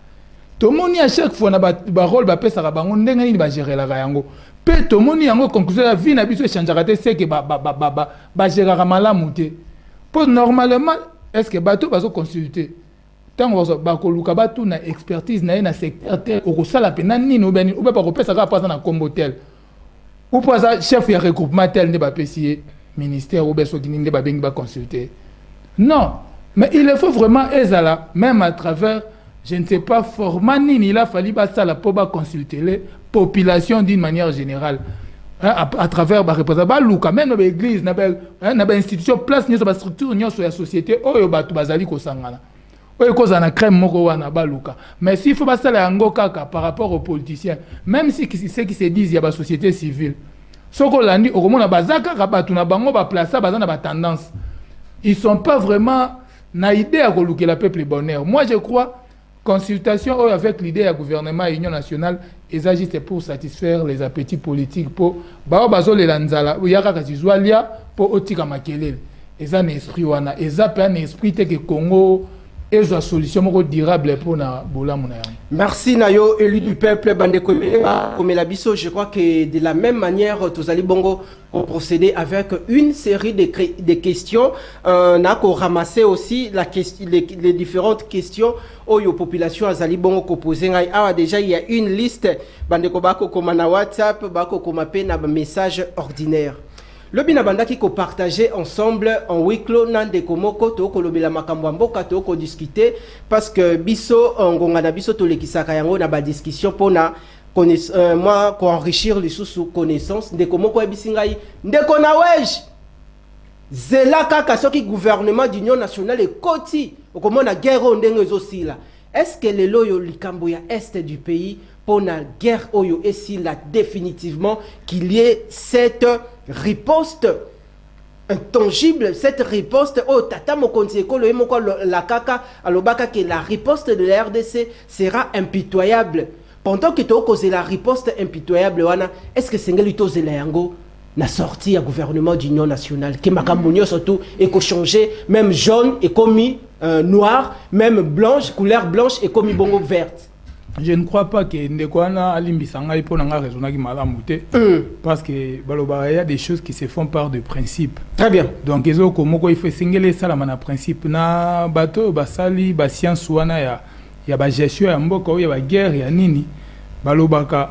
To moni à chaque fois na ba rôle ba pesa bango ndenga ni ba gérer la yango. Pe to moni yango conclusion la vie na biso échangeara te c'est que ba gérer malamu te. Pour normalement est-ce que bato bazo consulter tant ba koluka ba tout na expertise na secteur tel au sala pena nini ou ba ko pesa ka pasa na combo tel. Ou pas chef ya regroupement tel ne ba pesier ministère ou beso kini ne ba bengi ba consulter. Non. Mais il faut vraiment ezala, même à travers, je ne sais pas, format nini, il a fallu ça la pour consulter les populations d'une manière générale. À travers, représenter, Luka, même dans l'église, dans l'institution, place, dans la structure, dans la société, oh, batu bazali ko sangana. Oh, cause na crème moko wana ba Luka. Mais s'il faut pas ça la ngo kaka par rapport aux politiciens, même si ceux qui se disent il y a la société civile. Soko landi, au moins na bazaka kabatu na bango ba place, bazana ba tendance. Ils sont pas vraiment na idée à coloquer la peuple bonheur. Moi, je crois, consultation avec l'idée du gouvernement et l'Union nationale, ils agissent pour satisfaire les appétits politiques, pour bazo les lanzala, ou yaka kazizualia, pour otika makelele. Ils ont un esprit wana, ils ont un esprit que Congo et une solution durable pour na bola mona. Merci Nayo, élu du peuple Bandeko Komelabiso. Je crois que de la même manière, tous allez bongo procéder avec une série de questions. On a ramassé aussi les différentes questions aux populations azali bongo ko poser. Ah déjà il y a une liste Bandeko bako koma na WhatsApp, bako koma pe na message ordinaire. Le binabanda qui ko partager ensemble en huis clos nande komoko to ko lobela makambo mboka to ko discuter parce que biso ngonga na biso to lekisaka yango na ba discussion pona moi ko enrichir les sous connaissance de komoko ebisingai ndeko na wej zela kaka soki gouvernement d'union nationale et koti okomona guerre ndenge ezosila. Est-ce que les loyo likambo ya est du pays pour la guerre oyo et s'il a définitivement qu'il y ait cette riposte intangible, cette riposte oh tata mokonzi ekolo e moko la kaka alobaka que la riposte de la RDC sera impitoyable. Pendant que tu as causé la riposte impitoyable wana, est-ce que c'est ngeli tozela yango na sorti à gouvernement d'union nationale que makambo surtout et ko changer même jaune et commis noir, même blanche, couleur blanche et commis bongo verte. Je ne crois pas que Ndekwana Alimbisanga pour n'a raison qui m'a mouté parce que il y a des choses qui se font par de principe. Très bien. Donc ils ont comme il faut singuler ça la mana principe na bateau basali ba science wana ya ba gestion ya mboka ya ba guerre ya nini balobaka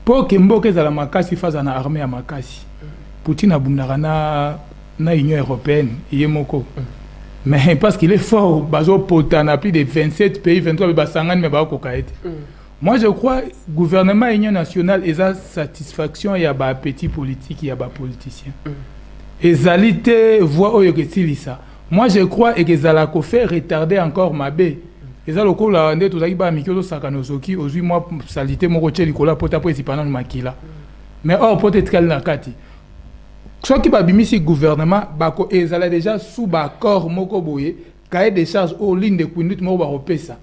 pour que mboka za la makasi faza na armée ya makasi. Poutine abundaka na Union européenne yemoko. Mais parce qu'il est fort, bazo potan a plus de 27 pays, 23 basangan mais ba ko kaete. Moi je crois gouvernement union nationale et sa satisfaction il y a ba petit politique, il y a ba politicien. Ezalité voix oyoketilisa. Moi je crois et que zala ko fait retarder encore mabe. Eza lokola nde tozaki ba mikolo sakanosoki ozui moi salité moko tche likola pota po esipana makila. Mais or peut-être qu'elle na kati. Ce qui va bimisi gouvernement bako ezala déjà sous accord moko boye cahier des charges aux lignes de conduite moko ba repesa.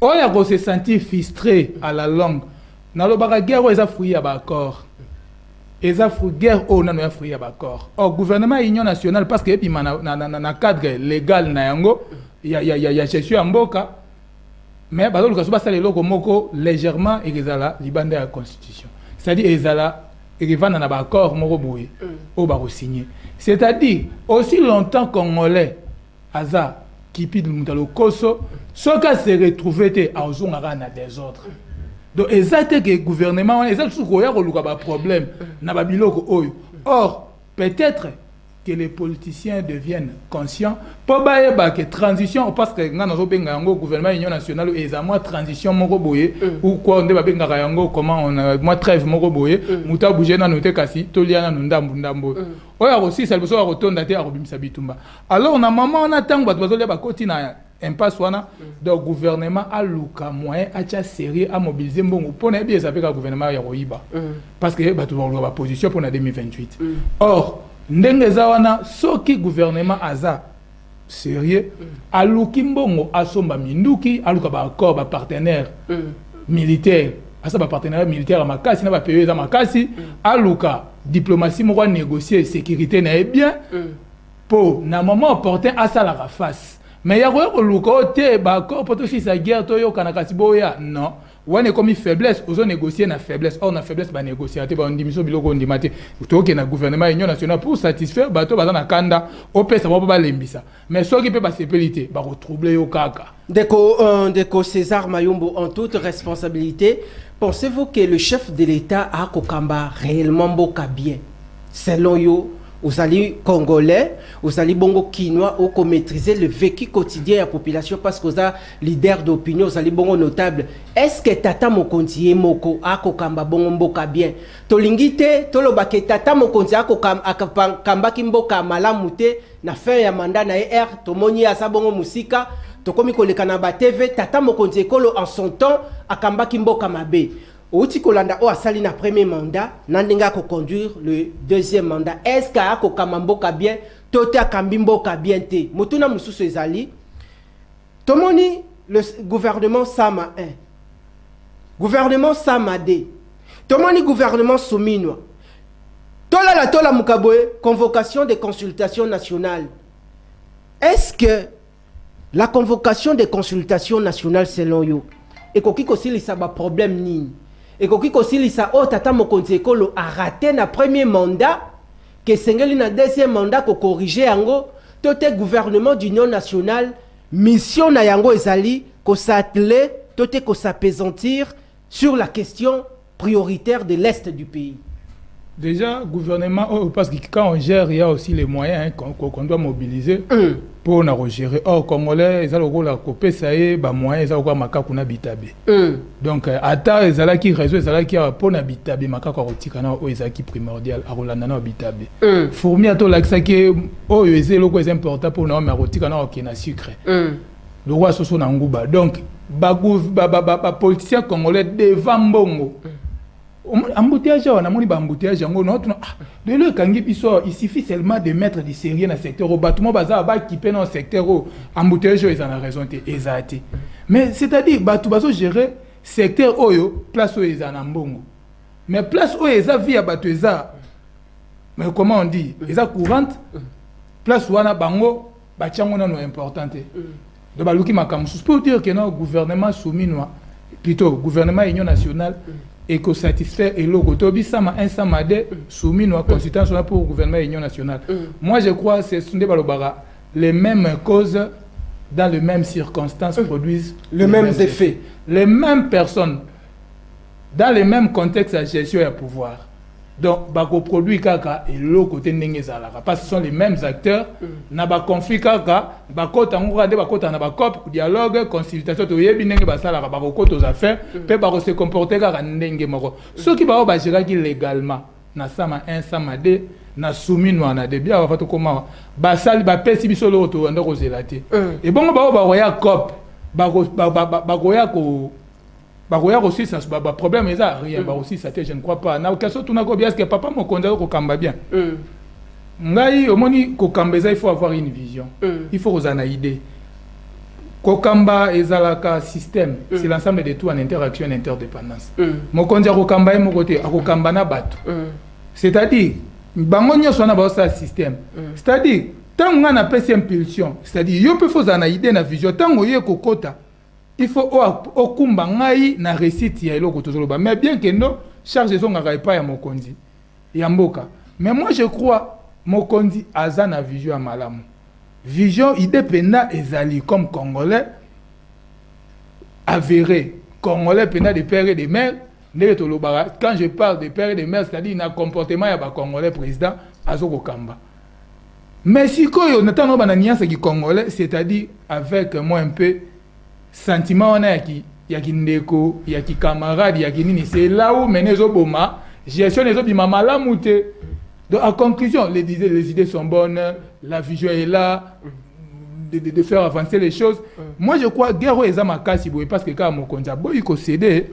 On a ko se sentir frustré à la longue. Na lo baka guerre eza fruit ya ba accord. Eza fruit guerre o na no fruit ya ba accord. Au gouvernement union nationale parce que epi na cadre légal na yango ya gestion ya mboka mais ba lo ka so ba sala loko moko légèrement ezala libanda ya constitution. C'est-à-dire ezala et va dans un accord moroboé au baro signé. C'est-à-dire aussi longtemps congolais Aza qui pide le Koso, ce cas se retrouvé à Ozongara na des autres. Donc exact que gouvernement exact sous quoi il problème na babiloko oyo. Or peut-être que les politiciens deviennent conscients pour bailler que transition parce que ngana zo benga yango gouvernement union nationale et za moi transition moko boye ou quoi on débat benga yango comment on moi trêve moko boye muta bouger na noté kasi toliana ndambu ndambo oya aussi ça besoin rotonda te arobimisa bitumba alors na maman on attend bato bazolia ba koti na impasse wana donc gouvernement a luka moyen acha sérieux à mobiliser mbongo pona bien ça fait que gouvernement ya roiba parce que bato ba position pour na 2028 or ndenge zawana soki gouvernement aza sérieux aluki mbongo asomba minduki aluka ba accord ba partenaire militaire à ça partenariat militaire à makasi na ba pays à makasi aluka diplomatie mo négocier sécurité na bien pour na moment opportun à ça la face mais ya ko luka te ba ko poto si sa guerre to yo kana kasi boya non on est comme faiblesse aux négocier na faiblesse or na faiblesse ba négocier te ba ndimiso biloko ndimate to ke na gouvernement union nationale pour satisfaire bato baza na kanda opesa ba lembisa mais soki pe ba sepelité ba retroubler yo kaka Deko César Mayombo, en toute responsabilité, pensez-vous que le chef de l'État a Kokamba réellement boka bien? Selon yo, vous allez congolais, vous allez bongo quinois, ou maîtriser le vécu quotidien de la population parce que vous êtes leader d'opinion, vous allez bongo notable. Est-ce que Tata Mokonti Moko a Kokamba bongo boka bien? Tolingite, tolobake Tata Mokonti a Kokamba kimboka malamute na fin ya mandat na ER, tomoni asa bongo musika. Tokomi kolekana ba TV Tata Mokonzi Ekolo en son temps akamba kimboka mabe. Outi kolanda o asali na premier mandat nandinga ko conduire le deuxième mandat. Est-ce ka ko kamamboka bien tote akambimboka bien te. Mutuna mususu ezali. Tomoni le gouvernement Sama 1. Gouvernement Sama 2. Tomoni gouvernement Souminwa. Tola mukaboe convocation des consultations nationales. Est-ce que la convocation des consultations nationales selon yo et kokiko silisa ba problème ni et kokiko silisa o Tata Mokonzi Ekolo a raté na premier mandat que sengeli na deuxième mandat ko corriger yango tote gouvernement d'union nationale mission na yango ezali ko s'atteler tote ko s'apaisantir sur la question prioritaire de l'est du pays. Déjà, gouvernement, parce que quand on gère, il y a aussi les moyens qu'on doit mobiliser pour nous gérer. Or, Congolais, ils ont le rôle à couper, ça y est, les moyens, ils ont le rôle à bitabe. Donc, à ta, ils ont qui réseau, ils ont qui pour n'habitabe, makaka rotikana, ils ont qui primordial, à Rolandana habitabe. Fourmi à toi, là, ça qui est, oh, ils ont le rôle important pour nous, mais rotikana, qui n'a sucre. Le roi Soso Nangouba. Donc, politiciens congolais devant Bongo. Embouteillage, on a mon embouteillage, il suffit seulement de mettre du sérieux dans le secteur. Au bâtiment, qui peut dans le secteur, embouteillage, ils en ont raison, exact. Mais c'est-à-dire, bâtiment gérer le secteur, place où ils en ont bongo. Mais place où ils ont vie à Batueza, mais comment on dit, ils ont courante, place où on a bango, bâtiment non importante. Donc, pour dire que notre gouvernement soumis, plutôt, gouvernement Union nationale, et que satisfaire et le Gotobi Sama 1 Sama 2 soumis nos consultations pour le gouvernement de l'Union nationale. Moi je crois que c'est les mêmes causes dans les mêmes circonstances produisent les mêmes effets. Les mêmes personnes dans les mêmes contextes à gestion et à pouvoir. Donc, bako produit kaka et l'autre côté n'engé zalaka parce que ce sont les mêmes acteurs. Na ba conflit kaka, bako tangura de bako tana ba cop dialogue, consultation to yebi n'engé basala bako koto aux affaires, pe bako se comporter kaka n'engé moko. Ceux qui bako bajira qui légalement na sama 1 sama 2 na soumis no na de bien va to comment basali ba pesi biso lo to ndako zelate. Et bon bako ba roya cop, bako ya ko baroya aussi ça problème mais ça rien ba aussi ça je ne crois pas na question tout na ko bien que papa mon konza ko kamba bien ngai omoni ko kambeza il faut avoir une vision il faut aux ana idée ko kamba ezalaka système c'est l'ensemble de tout en interaction et interdépendance mon konza ko kamba mo côté ko kamba na bato c'est-à-dire bango nyoso na ba ça système c'est-à-dire tant on a pèse impulsion c'est-à-dire yo peut faut ana idée na vision tant oye ko kota il faut okumba ngai na récite ya eloko tozoloba mais bien que non charge ezongaka epai ya mokonzi ya mboka mais moi je crois mokonzi aza na vision ya malamu vision idée pena ezali comme congolais avéré congolais pena de père et de mère ndenge tolobaka quand je parle de père et de mère c'est-à-dire na comportement ya ba congolais président azokokamba mais sikoyo natano bana niance ki congolais c'est-à-dire avec moi un peu sentiment on a yaki ndeko yaki camarade yaki nini c'est là où menezo boma gestion les autres mamala mouté donc en conclusion les idées sont bonnes la vision est là de faire avancer les choses moi je crois guerre eza makasi boy parce que quand mokonza boy ko céder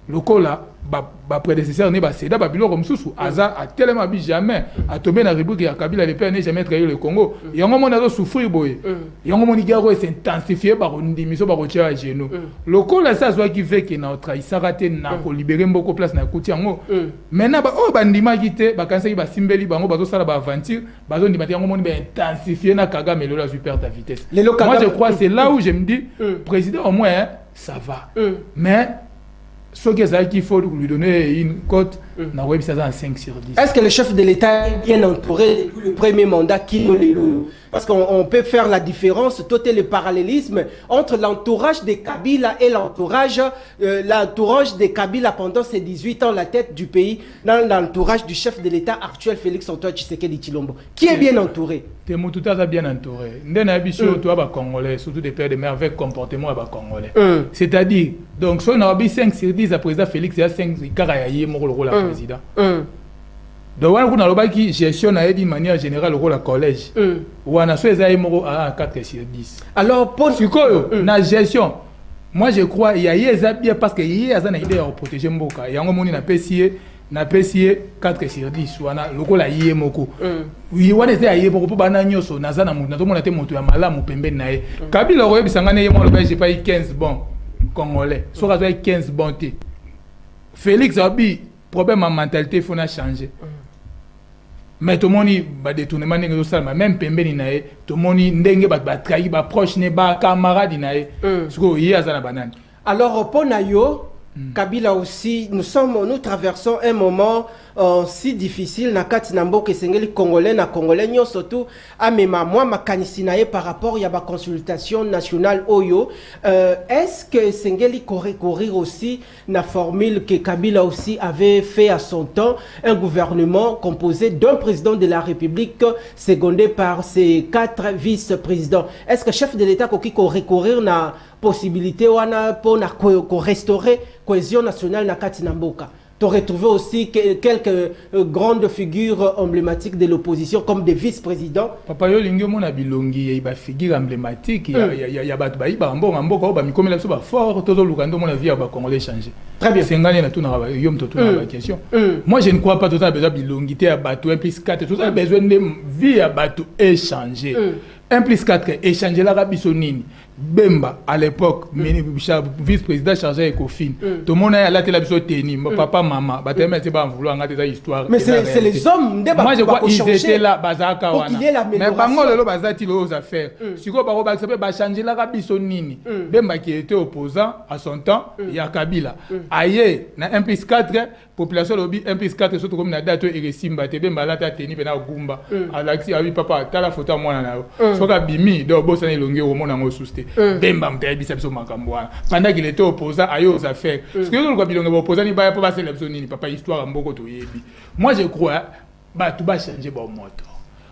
lokola ba prédécesseur ne ba seda ba bilo comme sous aza a tellement bi jamais a tombé na rubrique ya Kabila le père n'est jamais trahi le Congo yango mona zo souffrir boy yango moni garo s'intensifier ba ndimiso ba kotia à genoux lokola ça soit qui fait que na trahissa raté na ko libérer mboko place na kuti yango maintenant ba o ba ndima kité ba kansa ba simbeli bango ba zo sala ba aventure ba zo ndima yango moni ba intensifier na Kagame le la super ta vitesse moi je crois c'est là où je me dis président au moins hein, ça va mais ce qu'il faut lui donner une cote, na web ça 5 sur 10. Est-ce que le chef de l'État est bien entouré depuis le premier mandat qui parce qu'on peut faire la différence, tout est le parallélisme entre l'entourage de Kabila et l'entourage de Kabila pendant ses 18 ans la tête du pays, dans l'entourage du chef de l'État actuel Félix Antoine Tshisekedi Tshilombo. Qui est bien entouré? Tout est bien entouré. Toi, Congolais, surtout des pères de mère avec comportement Congolais. C'est-à-dire, donc, si on a 5 sur 10, le président Félix, il y a 5 carayés, mon rôle à président. Donc, on a qui gestion d'une manière générale le rôle à collège. Ou on a soit à 4 sur 10. Alors, pour la gestion, moi je crois qu'il y a bien parce qu'il y a une idée à protéger Mboka. Il y a un moment où on a payé 4 sur 10. On a le rôle à Yemoko. Il y a des aïe pour Banagnoso, Nazana, Mounato, Monate, Moto, Amala, Moupembe, Nae. Kabila, Roy, Sangane, j'ai pas eu 15 bons Congolais. Soit 15 bons. Félix Abi, problème en mentalité, il faut changer. Mais tout le monde va détournement de ça, même Pembe nae, tout le monde ndenge ba trahi ba proche ne ba camarade nae. Ce que hier ça la banane. Alors pour Nayo, Kabila aussi, nous traversons un moment si difficile na kati na mboka esengeli congolais na congolais nyo surtout amema moi makanisi nae par rapport ya ba consultation nationale oyo est-ce que esengeli recourir aussi na formule que Kabila aussi avait fait à son temps, un gouvernement composé d'un président de la République secondé par ses 4 vice-présidents. Est-ce que chef de l'État koki ko recourir na possibilité wana pour na ko restaurer cohésion nationale na kati na mboka? Tu retrouvé aussi quelques grandes figures emblématiques de l'opposition comme des vice-présidents. Papa yo lingi mona bilongi ya ba figure emblématique ya ba ba mbonga mboka ba mikomela so ba fort todo lukando mona vie ba congolais changer. Très bien. C'est ngani na tout na ba yom to na ba question. Moi je ne crois pas tout ça besoin bilongi te ya bato 1 plus 4 tout ça besoin de vie ya bato échanger. 1 plus 4 échanger la rabiso nini. Bemba à l'époque vice-président chargé Ecofin tout le monde a la télévision teni papa maman batema c'est pas vouloir regarder ça histoire mais c'est les hommes moi je crois ils étaient là bazaka wana mais bango lelo bazati aux affaires siko baro ba accepter ba changer la rabiso nini Bemba qui était opposant à son temps il y a Kabila aye na 1 plus 4 population lobby 1 plus 4 surtout comme na date et Simba te Bemba la ta teni bena gumba alaxi abi papa tala photo moi na soka bimi do bossa ni longue au monde en souste Bemba mtaye bisabiso makambo pendant qu'il était opposant à aux affaires ce que nous bilonga opposant ni ba pas sélection ni papa histoire mboko to yebi moi je crois ba tout ba changer ba moto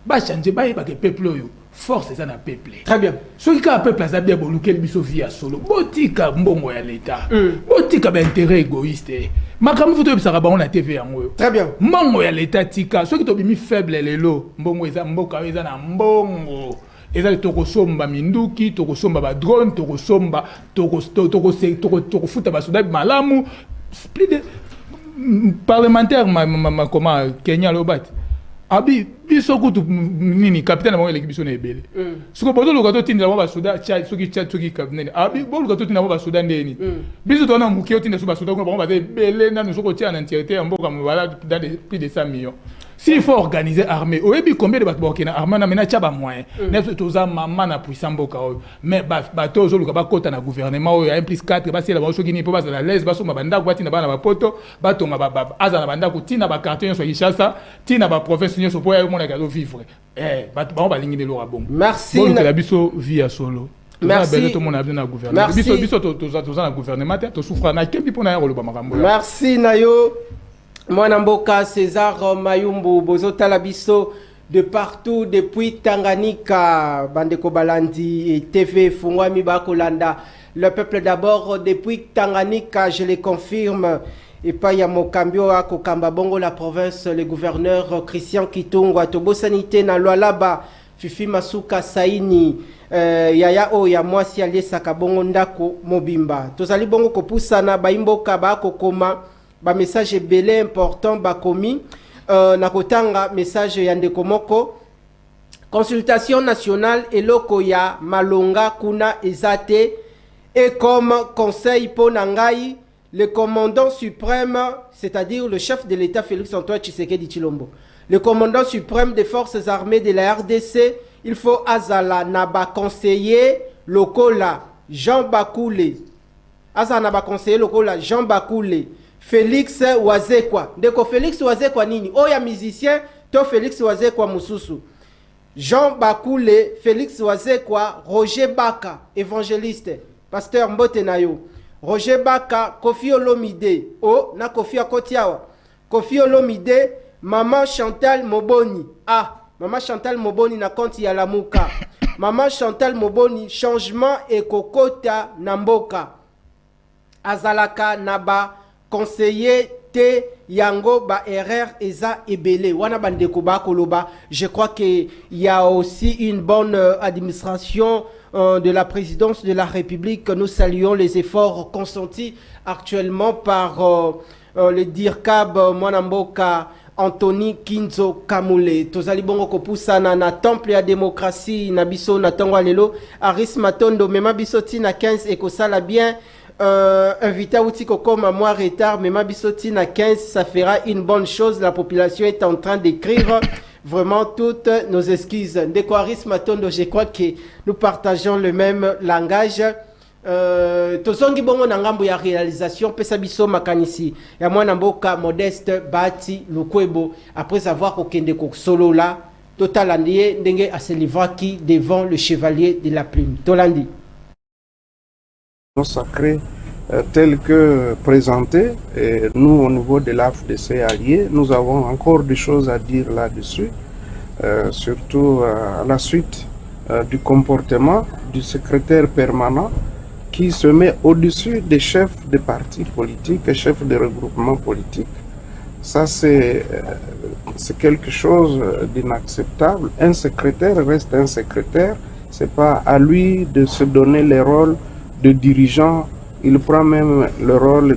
ba changer ba que peuple yo force ça na peuple très bien ce qui ka peuple ça bien bolukel biso via solo botika mbongo ya l'état botika ba intérêt égoïste makambo futo bisaka ba on a TV yango très bien mbongo ya l'état tika ce qui to bimi faible lelo mbongo eza mboka eza na mbongo ezali tokosomba minduki tokosomba ba drone tokosomba tokofuta ba soda malamu plus de parlementaire comment Kenya lobat abi biso kutu nini capitaine mo l'équipe biso na ebele siko bozo lokato tinda ba soda soki capitaine abi bo lokato tinda ba soda ndeni biso tona mukio tinda so ba soda ko ba ebele na nous soko tia na entièreté mboka voilà dans plus de 100 millions. S'il faut organiser armée, au début combien de bateaux qui na armée na mena tchaba moyen. Neuf toza maman na puissant boka mais bateau zo luka ba kota na gouvernement o ya 1 plus 4 ba c'est la ba so gini po ba la laisse ba so mabanda ko tina ba na ba poto ba tonga ba aza na banda ko tina ba quartier so Kinshasa tina ba province so po ya mo na gazo vivre ba ba lingi de lora bon. Merci. Bon la biso via solo. Merci. Tout le monde a bien na gouvernement. Biso toza na gouvernement to souffra na kebi po na yolo ba makambo. Merci Nayo. Mwanamboka César Mayumbu Bozo Talabiso de partout depuis Tanganyika Bandeko Balandi et TV Fungwami Bakolanda. Le peuple d'abord depuis Tanganyika, je le confirme. Et pas Yamokambio à Kokamba Bongo la province, le gouverneur Christian Kitungo à Tobo Sanité na Lualaba Fifi Masuka Saini yaya o ya mwasi aliesaka bongo ndako mobimba. Tozali bongo kopusana baimboka bakokoma ba message belé important bakomi na kotanga message ya ndeko moko. Consultation nationale eloko ya malonga kuna ezate et comme conseil pour Nangai, le commandant suprême, c'est-à-dire le chef de l'État Félix-Antoine Tshisekedi Tshilombo, le commandant suprême des forces armées de la RDC, il faut azala naba conseiller lokola Jean Bakoule. Azala naba conseiller lokola Jean Bakoule. Félix Wazekwa. Ndeko Félix Wazekwa nini? Oya musicien, to Félix Wazekwa mususu. Jean Bakoule, Félix Wazekwa, Roger Baka, évangéliste, pasteur Mbotenayo. Roger Baka, Kofi Olomide, oh, na Kofi Akotiawa. Kofi Olomide, Maman Chantal Moboni. Ah, Maman Chantal Moboni na konti ya lamuka. Maman Chantal Moboni, changement et kokota namboka. Azalaka naba conseiller te yango ba erreur eza ebele. Wana bandeko ba koloba. Je crois qu'il y a aussi une bonne administration de la présidence de la République. Nous saluons les efforts consentis actuellement par le DIRCAB Mwanamboka Anthony Kinzo Kamule. Tozali bongo kopusana na temple ya démocratie na biso na tongo lelo. Aris Matondo mema biso tina 15 ekosala bien. Invité à Outiko comme à moi retard, mais ma bisotina 15, ça fera une bonne chose. La population est en train d'écrire vraiment toutes nos excuses. Ndekwaris Matondo, je crois que nous partageons le même langage. Tozongi bongo na ngambo ya réalisation pesa biso makanisi ya mwana mboka Modeste Bati Lukwebo après avoir okende ko solo là totalandie ndenge aselivaki devant le chevalier de la plume Tolandi sacré tel que présenté, et nous au niveau de l'AFDC allié, nous avons encore des choses à dire là-dessus, surtout à la suite du comportement du secrétaire permanent qui se met au-dessus des chefs de partis politiques et chefs de regroupements politiques. Ça, c'est quelque chose d'inacceptable. Un secrétaire reste un secrétaire. C'est pas à lui de se donner les rôles de dirigeant. Il prend même le rôle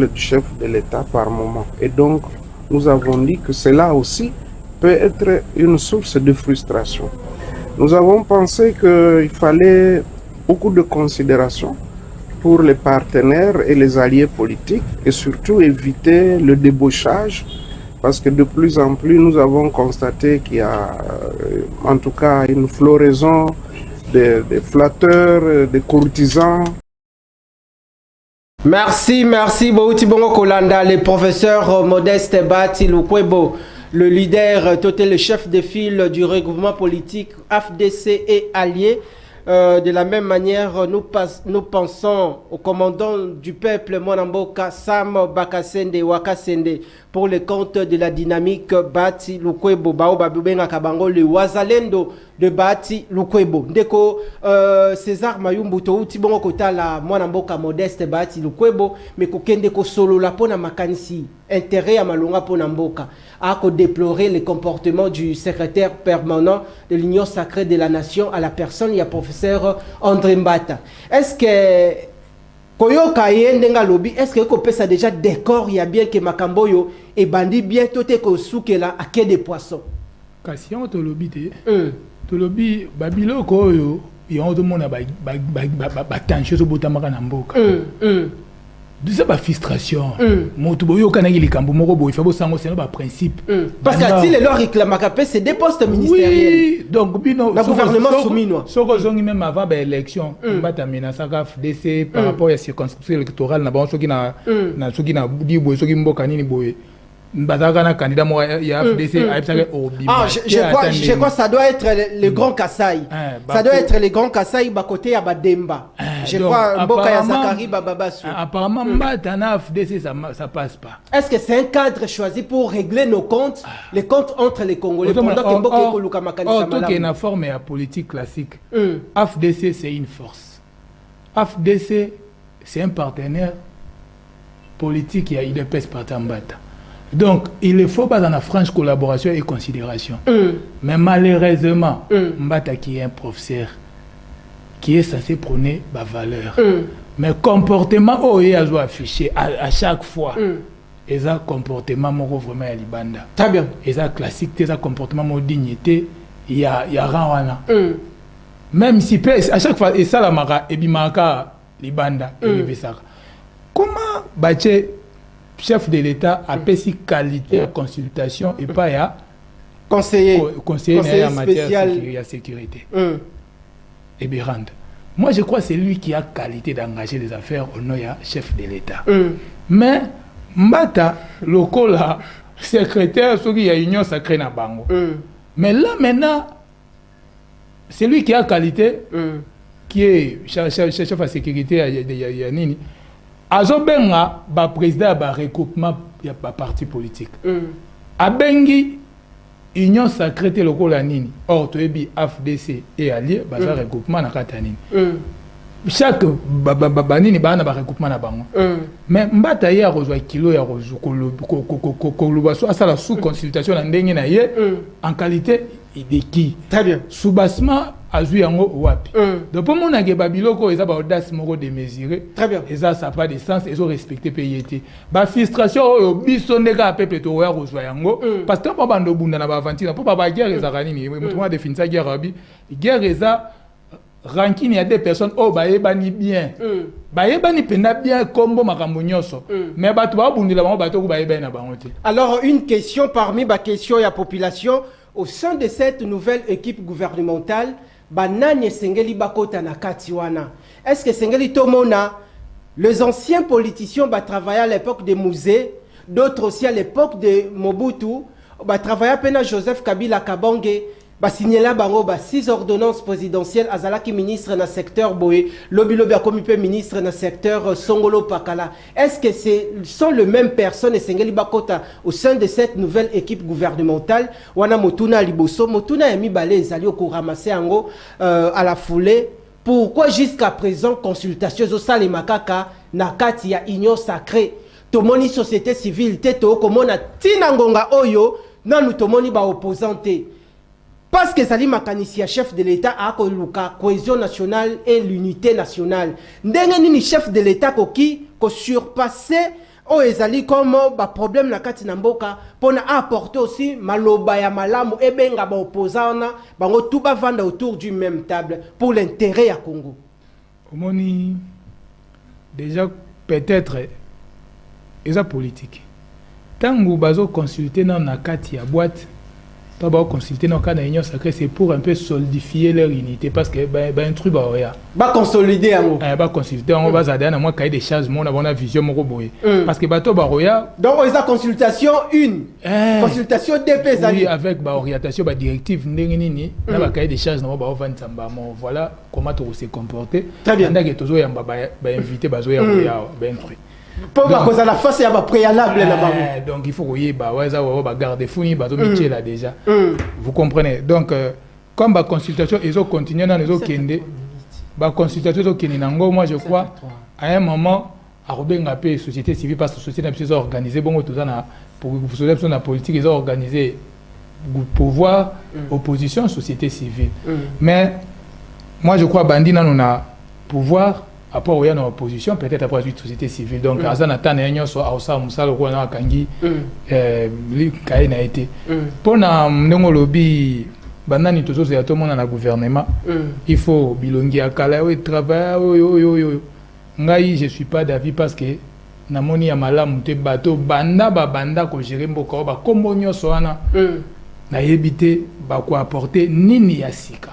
du chef de l'État par moment. Et donc, nous avons dit que cela aussi peut être une source de frustration. Nous avons pensé qu'il fallait beaucoup de considération pour les partenaires et les alliés politiques et surtout éviter le débauchage parce que de plus en plus nous avons constaté qu'il y a en tout cas une floraison des flatteurs, des courtisans. Merci Bouti Bongo Kolanda, le professeur Modeste Bati Lukwebo, le leader, total le chef de file du regroupement politique AFDC et alliés. De la même manière, nous pensons au commandant du peuple Mwanamboka Sam Bakasende Wakasende pour le compte de la dynamique Bati Lukwebo Baoba Bubenga Kabango le Wazalendo de Bati Lukwebo. Ndeko César Mayumbu Touti Bongo Kotala Mwanamboka Modeste Bati Lukwebo mais kokende ko solo la pona makanisi intérêt à malonga pona mboka a déplorer le comportement du secrétaire permanent de l'Union sacrée de la nation à la personne il y a professeur André Mbata. Est-ce que Koyoka yendenga lobby, est-ce que ko pesa déjà décor il y a bien que makamboyo et bandi bien toté ko soukela à quai des poissons. Kasi on to lobby te. To lobby babilo ko yo on demande ba tension so botamaka na mboka. C'est pas frustration. Moto boyo kanaki likambo moko boy fabo sango c'est ba principe. Parce que si les leur réclament c'est des postes ministériels. Oui, donc bino le gouvernement souminois. Soko zongi même avant ba élection, mbata mina saka FDC par rapport à circonscription électorale na ba soki na soki na di boy soki mboka nini boy. Mbazaka candidat moi ya FDC je crois ça doit être le grand Kassai. Ça doit être le grand Kassai ba côté ya Bademba. Je crois Mboka ya Zakari Bababasu. Apparemment mbata na FDC ça passe pas. Est-ce que c'est un cadre choisi pour régler nos comptes, les comptes entre les Congolais pendant que Mboka ko luka makanisa malamu. Auto que na forme ya politique classique. FDC c'est une force. FDC c'est un partenaire politique ya IDPS Patambata. Donc, il faut pas dans la franche collaboration et considération. Mais malheureusement, Mbata qui est un professeur, qui est censé prôner ma valeur. Mais comportement, oh, il a affiché à chaque fois. Et ça, comportement, mon vraiment à Libanda. Très bien. Et ça, classique, ça, comportement, mon dignité, il y a rang. Même si, à chaque fois, et ça, la mara, et bimaka, Libanda, et Besaka. Comment, Baché, chef de l'État, a si qualité de consultation et pas à conseiller en matière de sécurité? Et Birand. Moi, je crois que c'est lui qui a qualité d'engager les affaires au nom du chef de l'État. Mais, Mbata, Lokola, secrétaire, il y a union sacrée na bango. Mais là, maintenant, c'est lui qui a qualité, qui est chef de sécurité à Yanini. Azobenga, le président a recoupement de parti politique. Abengi, union sacrée Lokola Nini. Or, tu es AFDC et allié, il y a un recoupement na Katanini. Chaque banini ba na ba recoupement na bango. Mais Mbata ya rozwa kilo ya rozu kolubaso asala sous consultation na ndenge na ye en qualité de qui? Très bien. Soubassement azu yango wapi. Donc pour mon age babiloko eza ba audace moko de mesurer. Très bien. Et ça pas de sens, ils ont respecté PIT. Ba frustration oyo biso ndeka peuple to ya rozwa yango parce que pas bando bunda na ba aventure pour ba guerre eza nini mutu wa définir ça guerre abi. Guerre eza ranking, il y a des personnes oh baebani bien baebani pena bien combo makambo nyonso mais bato ba bundila bango bato ko baebani na bango te. Alors une question parmi ba question ya population au sein de cette nouvelle équipe gouvernementale banani sengeli bakota na kati wana. Est-ce que sengeli tomona les anciens politiciens ba travailler à l'époque de Mouzé, d'autres aussi à l'époque de Mobutu, ba travailler pena Joseph Kabila Kabange. Ba signé là bango ba 6 ordonnances présidentielles azalaki ministre dans secteur Boé, lobi a commis ministre dans secteur Songolo Pakala. Est-ce que sont les mêmes personnes et sengeli bakota au sein de cette nouvelle équipe gouvernementale? Wana Motuna Liboso, Motuna emi balé ezali ko ramasser ango à la foulée. Pourquoi jusqu'à présent consultation zo sale makaka na kati ya union sacrée? Tomoni société civile teto komona tinangonga oyo nanu tomoni ba opposanté. Parce que Salim Makanisia, chef de l'État, a la cohésion nationale et l'unité nationale. Ndengeni chef de l'État qui surpassé au ezali comme ba problème na kati na mboka pour apporter aussi maloba ya malamu et benga ba opposant bango tout ba vanda autour d'une même table pour l'intérêt à Congo. Omoni déjà peut-être eza politique. Tango bazo consulter na kati ya boîte pas consulter dans le cas de l'union sacrée, c'est pour un peu solidifier leur unité parce que un truc va consolider en haut. Va consulter en haut, va aider à moi cahier des charges, mon avoir une vision mon parce que bateau baroya. Donc on a consultation 1, consultation 2 oui, avec orientation directive nini, là va cahier des charges non va vendre samba. Voilà comment tu se comporter. Très bien. Ndage tozo ya inviter bazo ya un truc. Pour cause à la face il y a préalable là-bas. Donc il faut que garder fou ni là déjà. Vous comprenez. Donc comme la consultation ils ont continué dans les autres kende. La consultation ils ont kende nango moi je crois à un moment à Robenga pe société civile parce que société civile ont organisé bon tout ça na pour la politique ils ont organisé pouvoir opposition société civile. Mais moi je crois bandi na nous na pouvoir après il y a une opposition peut-être après une société civile donc à natana yenyo so ausa musalo ko na kangi li kai na été pona ndongo lobi banani tozo ya tout monde na gouvernement il faut bilongi akala oui travail yo ngai je suis pas d'avis parce que na moni ya malamu te bato banda ko gérer mboko ba kombo nyoso wana na yebité ba ko apporter nini ya sika.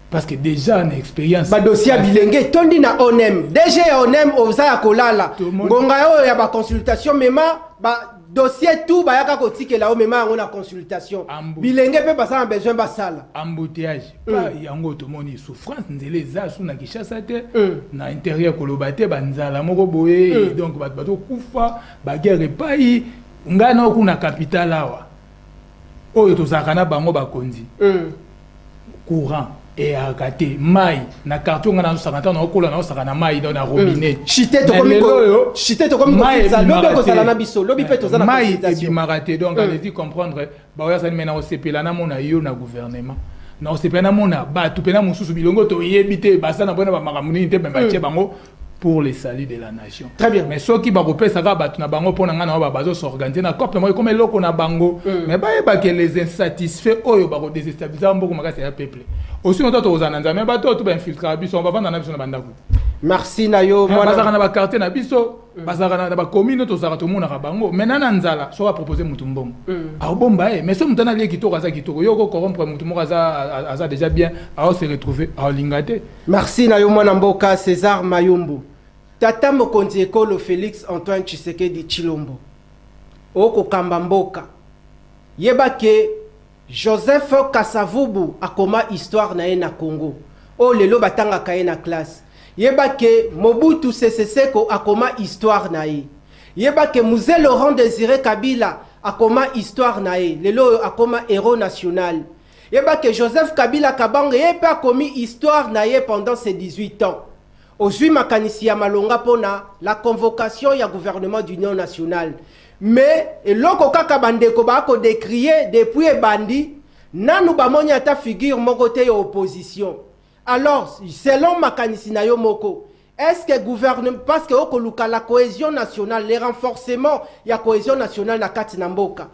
Parce que déjà une expérience. Ba dossier bilenge tondi na onem. Déjà onem oza ya kolala. Ngonga yo ya ba consultation mema ba dossier tout ba yaka kotike la o mema ngona consultation. Bilenge pe basa besoin ba sala. Embouteillage. Pas yango to moni souffrance nzele za su na Kinshasa te. Na intérieur kolobate ba nzala moko boye donc bato kufa ba guerre pai ngana okuna capitale awa. Oyo to zakana bango ba konzi. Courant et à gâter maï na carton na 50 ans na okola na osaka na maï dans na robinet chité to comme ça lobi ko sala na biso lobi pe to za na maï et maraté donc allez-y comprendre ba oya sali mena osepela na mona yo na gouvernement na osepela na mona ba tu pena mususu bilongo to yebite basa na bona ba makamuni te ba tie bango pour les salut de la nation. Très bien. Mais ceux qui va repérer ça va na bango pour na ba bazo s'organiser na COP moi comme eloko na bango mais ba que les insatisfaits oyo ba déstabiliser mboko makasi ya peuple. Aussi on doit aux ananza mais ba to ba infiltrer biso on va vendre na biso na bandako. Merci Nayo moi bazaka na ba quartier na biso bazaka na ba commune to zaka to mona ka bango mais na nzala so va proposer mutu mbongo. A bomba mais so mutana lié kitoko za kitoko yoko corrompre mutu mo aza déjà bien à se retrouver à lingate. Merci Nayo mwana mboka César Mayumbu. Tata mokonzi ekolo Félix Antoine Tshisekedi Tshilombo oko kambamboka yeba ke Joseph Kasavubu akoma histoire na ye na Congo o lelo batanga kaye na classe yeba ke Mobutu Sese Seko akoma histoire na ye yeba ke Mzee Laurent Désiré Kabila akoma histoire na ye lelo akoma héros national yeba ke Joseph Kabila Kabange yepe akomi histoire na ye pendant ses 18 ans. Aujourd'hui, makanisi ya malonga pona la convocation ya gouvernement d'union nationale. Mais eloko kaka bandeko ba ko décrier depuis bandi nanu ba monya ta figure moko te ya opposition. Alors, selon makanisi na yo moko, est-ce que gouvernement parce que okoluka la cohésion nationale, les renforcements ya cohésion nationale na kati na mboka.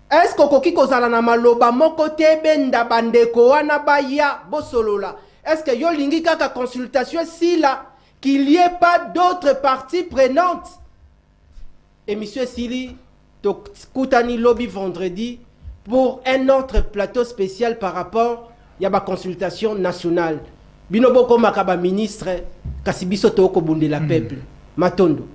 Est-ce que koki kozala na maloba moko te benda bandeko wana baya bosolola? Est-ce que yo lingi kaka consultation si là qu'il n'y ait pas d'autres parties prenantes? Et monsieur Sili Koutani lobby vendredi pour un autre plateau spécial par rapport à la consultation nationale. Binoboko makaba ministre Kasibiso Toko Bunde la peuple. Matondo.